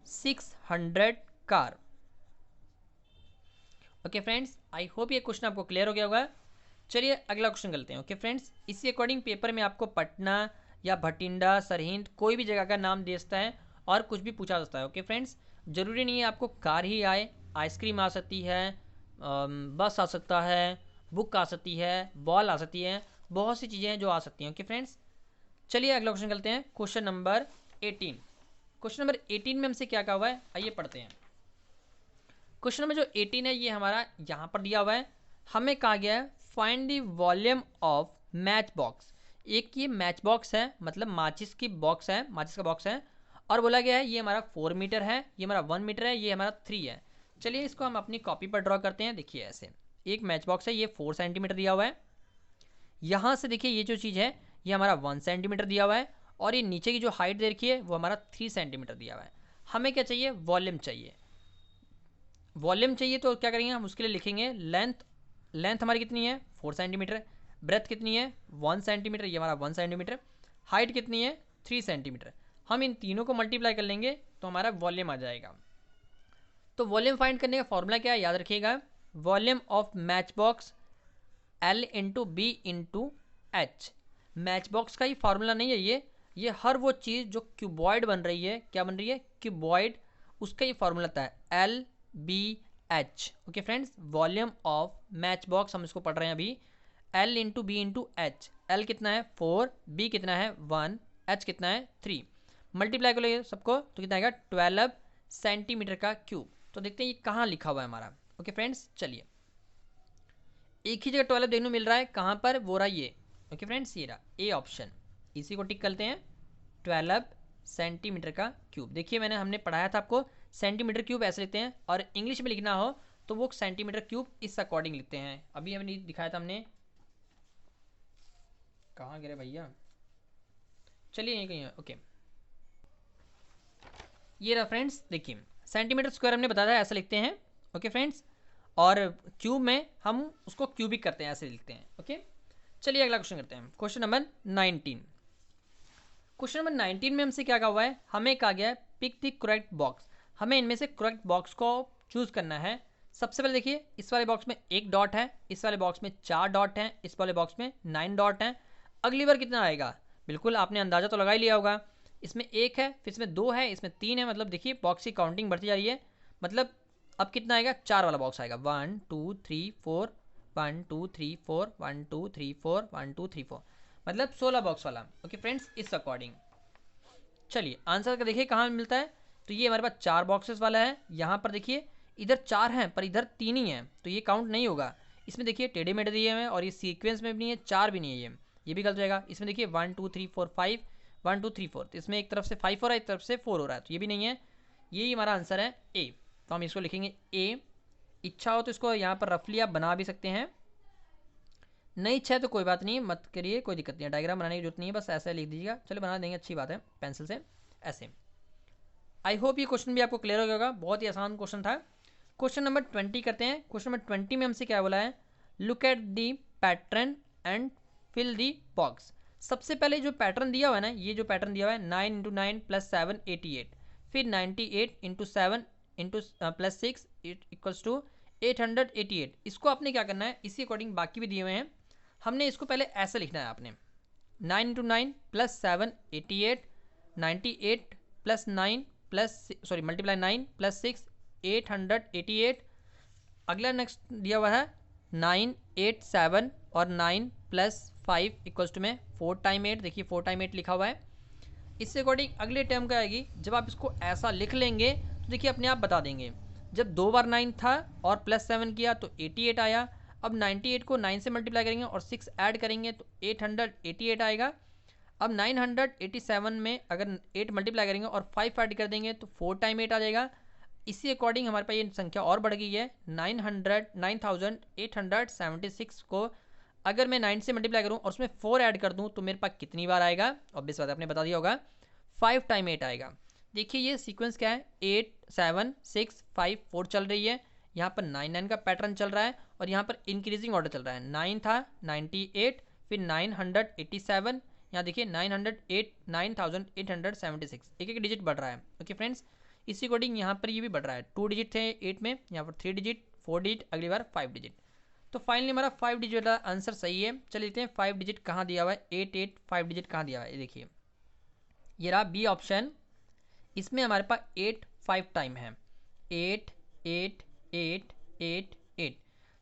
600 car. Okay friends, I hope ये क्वेश्चन आपको क्लियर हो गया होगा। चलिए अगला क्वेश्चन करते हैं। ओके फ्रेंड्स, इसी अकॉर्डिंग पेपर में आपको पटना या भटिंडा, सरहिंद कोई भी जगह का नाम दे सकता है और कुछ भी पूछा सकता है। ओके फ्रेंड्स, ज़रूरी नहीं है आपको कार ही आए, आइसक्रीम आ सकती है, बस आ सकता है, बुक आ सकती है, बॉल आ सकती है, बहुत सी चीज़ें हैं जो आ सकती हैं। ओके फ्रेंड्स, चलिए अगला क्वेश्चन करते हैं। Question number 18। क्वेश्चन नंबर 18 में हमसे क्या कहा हुआ है, आइए पढ़ते हैं। क्वेश्चन नंबर जो 18 है ये हमारा यहाँ पर दिया हुआ है। हमें कहा गया है find the volume of match box. एक ये मैच बॉक्स है, मतलब माचिस की बॉक्स है, माचिस का बॉक्स है, और बोला गया है ये हमारा 4 मीटर है, ये हमारा 1 मीटर है, ये हमारा 3 है। चलिए इसको हम अपनी कॉपी पर ड्रॉ करते हैं। देखिए ऐसे एक मैच बॉक्स है, ये 4 सेंटीमीटर दिया हुआ है। यहाँ से देखिए ये जो चीज़ है ये हमारा 1 सेंटीमीटर दिया हुआ है, और ये नीचे की जो हाइट दे रखी है वो हमारा 3 सेंटीमीटर दिया हुआ है। हमें क्या चाहिए, वॉल्यूम चाहिए। वॉल्यूम चाहिए तो क्या करेंगे हम, उसके लिए लिखेंगे लेंथ हमारी कितनी है 4 सेंटीमीटर, ब्रेथ कितनी है 1 सेंटीमीटर, ये हमारा 1 सेंटीमीटर, हाइट कितनी है 3 सेंटीमीटर। हम इन तीनों को मल्टीप्लाई कर लेंगे तो हमारा वॉल्यूम आ जाएगा। तो वॉल्यूम फाइंड करने का फॉर्मूला क्या है, याद रखिएगा, volume of match box L into b into h. Match box का ही फॉर्मूला नहीं है ये हर वो चीज़ जो क्यूबॉइड बन रही है, क्या बन रही है क्यूबॉइड, उसका ये फॉर्मूला था L B H। Okay friends, volume of match box हम इसको पढ़ रहे हैं अभी, L into b into h. L कितना है 4, B कितना है 1, H कितना है 3। मल्टीप्लाई कर लीजिए सबको तो कितना आएगा 12 सेंटीमीटर का क्यूब। तो देखते हैं ये कहाँ लिखा हुआ है हमारा। ओके फ्रेंड्स, चलिए एक ही जगह 12 देखने को मिल रहा है, कहाँ पर, वो रहा ये। ओके फ्रेंड्स, ये रहा ए ऑप्शन, इसी को टिक करते हैं 12 सेंटीमीटर का क्यूब। देखिए हमने पढ़ाया था आपको सेंटीमीटर क्यूब ऐसे लिखते हैं, और इंग्लिश में लिखना हो तो वो सेंटीमीटर क्यूब इस अकॉर्डिंग लिखते हैं। अभी हमने दिखाया था, हमने कहाँ गिरे भैया, चलिए यहीं कहीं। ओके ये रहा फ्रेंड्स, देखिए सेंटीमीटर स्क्वायर हमने बताया था ऐसा लिखते हैं। ओके फ्रेंड्स, और क्यूब में हम उसको क्यूबिक करते हैं, ऐसे लिखते हैं। ओके चलिए अगला क्वेश्चन करते हैं। Question number 19। क्वेश्चन नंबर 19 में हमसे क्या कहा हुआ है, हमें कहा गया है पिक द करेक्ट बॉक्स। हमें इनमें से करेक्ट बॉक्स को चूज करना है। सबसे पहले देखिए इस वाले बॉक्स में 1 डॉट है, इस वाले बॉक्स में 4 डॉट हैं, इस वाले बॉक्स में 9 डॉट हैं। अगली बार कितना आएगा, बिल्कुल आपने अंदाजा तो लगा ही लिया होगा। इसमें 1 है, फिर इसमें 2 है, इसमें 3 है, मतलब देखिए बॉक्स की काउंटिंग बढ़ती जा रही है। मतलब अब कितना आएगा, 4 वाला बॉक्स आएगा, 1 2 3 4, 1 2 3 4, 1 2 3 4, 1 2 3 4, मतलब 16 बॉक्स वाला। ओके फ्रेंड्स, इस अकॉर्डिंग चलिए आंसर का देखिए कहाँ मिलता है। तो ये हमारे पास 4 बॉक्सेस वाला है। यहाँ पर देखिए इधर 4 हैं पर इधर 3 ही हैं, तो ये काउंट नहीं होगा। इसमें देखिए टेढ़े मेढ़े दिए हुए हैं, और ये सीक्वेंस में भी नहीं है, 4 भी नहीं है, ये भी गलत हो जाएगा। इसमें देखिए 1 2 3 4 5, 1 2 3 4, तो इसमें एक तरफ से 5 हो रहा है, एक तरफ से 4 हो रहा है, तो ये भी नहीं है। यही हमारा आंसर है ए। तो हम इसको लिखेंगे ए। इच्छा हो तो इसको यहाँ पर रफली आप बना भी सकते हैं, नहीं इच्छा है तो कोई बात नहीं, मत करिए, कोई दिक्कत नहीं है, डायग्राम बनाने की जरूरत नहीं है, बस ऐसे लिख दीजिएगा। चलो बना देंगे, अच्छी बात है, पेंसिल से ऐसे। आई होप ये क्वेश्चन भी आपको क्लियर हो गया होगा, बहुत ही आसान क्वेश्चन था। क्वेश्चन नंबर 20 करते हैं। क्वेश्चन नंबर 20 में हमसे क्या बोला है, look at the pattern and fill the box. सबसे पहले जो पैटर्न दिया हुआ है ना, ये जो पैटर्न दिया हुआ है 9 इंटू 9 प्लस 7 88, फिर 98 into 7 into plus 6 equals to 888। इसको आपने क्या करना है, इसी अकॉर्डिंग बाकी भी दिए हुए हैं, हमने इसको पहले ऐसे लिखना है आपने, 9 into 9 plus 7 88, 98 plus 9 plus sorry multiply 9 plus 6 888। अगला नेक्स्ट दिया हुआ है 987 और 9 प्लस 5 इक्वल्स टू में 4 टाइम 8, देखिए 4 टाइम 8 लिखा हुआ है। इससे अकॉर्डिंग अगले टर्म क्या आएगी, जब आप इसको ऐसा लिख लेंगे तो देखिए अपने आप बता देंगे। जब 2 बार 9 था और प्लस 7 किया तो 88 आया। अब 98 को 9 से मल्टीप्लाई करेंगे और 6 ऐड करेंगे तो 888 आएगा। अब 987 में अगर 8 मल्टीप्लाई करेंगे और 5 ऐड कर देंगे तो 4 टाइम 8 आ जाएगा। इसी अकॉर्डिंग हमारे पास ये संख्या और बढ़ गई है 9876 को अगर मैं 9 से मल्टीप्लाई करूँ और उसमें 4 ऐड कर दूँ तो मेरे पास कितनी बार आएगा? ऑब्वियस बात आपने बता दिया होगा, 5 टाइम 8 आएगा। देखिए ये सीक्वेंस क्या है, 8 7 6 5 4 चल रही है, यहाँ पर 9 9 का पैटर्न चल रहा है और यहाँ पर इंक्रीजिंग ऑर्डर चल रहा है। 9 था 98, फिर 987, यहाँ देखिए 908 9876, एक एक डिजिट बढ़ रहा है। ओके फ्रेंड्स, इसी अकॉर्डिंग यहाँ पर ये भी बढ़ रहा है, 2 डिजिट थे 8 में, यहाँ पर 3 डिजिट 4 डिजिट, अगली बार 5 डिजिट। तो फाइनली हमारा 5 डिजिट वाला आंसर सही है। चलिए देखते हैं 5 डिजिट कहाँ दिया हुआ है, 8 5 डिजिट कहाँ दिया हुआ है। ये देखिए ये रहा बी ऑप्शन, इसमें हमारे पास 8 5 टाइम है, 8 8 8 8 8।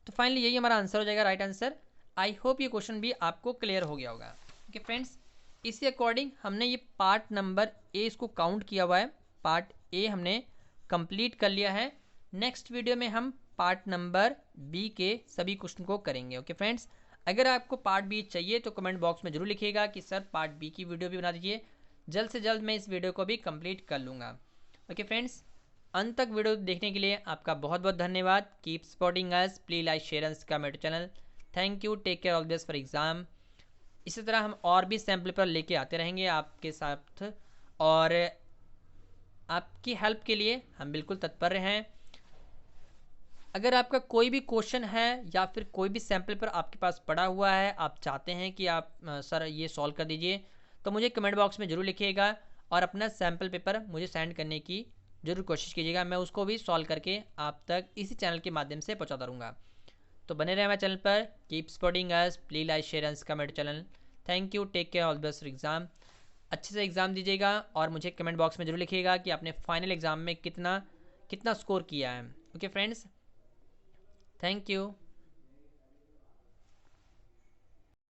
तो फाइनली यही हमारा आंसर हो जाएगा, राइट आंसर। आई होप ये क्वेश्चन भी आपको क्लियर हो गया होगा। ओके फ्रेंड्स, इसी अकॉर्डिंग हमने ये पार्ट नंबर ए इसको काउंट किया हुआ है, पार्ट ए हमने कंप्लीट कर लिया है। नेक्स्ट वीडियो में हम पार्ट नंबर बी के सभी क्वेश्चन को करेंगे। ओके फ्रेंड्स, अगर आपको पार्ट बी चाहिए तो कमेंट बॉक्स में जरूर लिखिएगा कि सर पार्ट बी की वीडियो भी बना दीजिए, जल्द से जल्द मैं इस वीडियो को भी कंप्लीट कर लूँगा। ओके फ्रेंड्स, अंत तक वीडियो देखने के लिए आपका बहुत बहुत धन्यवाद। Keep supporting us, please like share and subscribe to channel. Thank you, take care all the best for exam. इसी तरह हम और भी सैम्पल पेपर लेके आते रहेंगे आपके साथ और आपकी हेल्प के लिए हम बिल्कुल तत्पर हैं। अगर आपका कोई भी क्वेश्चन है या फिर कोई भी सैम्पल पेपर आपके पास पड़ा हुआ है, आप चाहते हैं कि आप सर ये सॉल्व कर दीजिए, तो मुझे कमेंट बॉक्स में ज़रूर लिखिएगा और अपना सैम्पल पेपर मुझे सेंड करने की ज़रूर कोशिश कीजिएगा। मैं उसको भी सॉल्व करके आप तक इसी चैनल के माध्यम से पहुँचाता रहूँगा। तो बने रहे हमारे चैनल पर। Keep supporting us, please like share and comment channel. Thank you, take care, all the best for exam. अच्छे से एग्ज़ाम दीजिएगा और मुझे कमेंट बॉक्स में जरूर लिखिएगा कि आपने फाइनल एग्ज़ाम में कितना स्कोर किया है। Okay friends, thank you.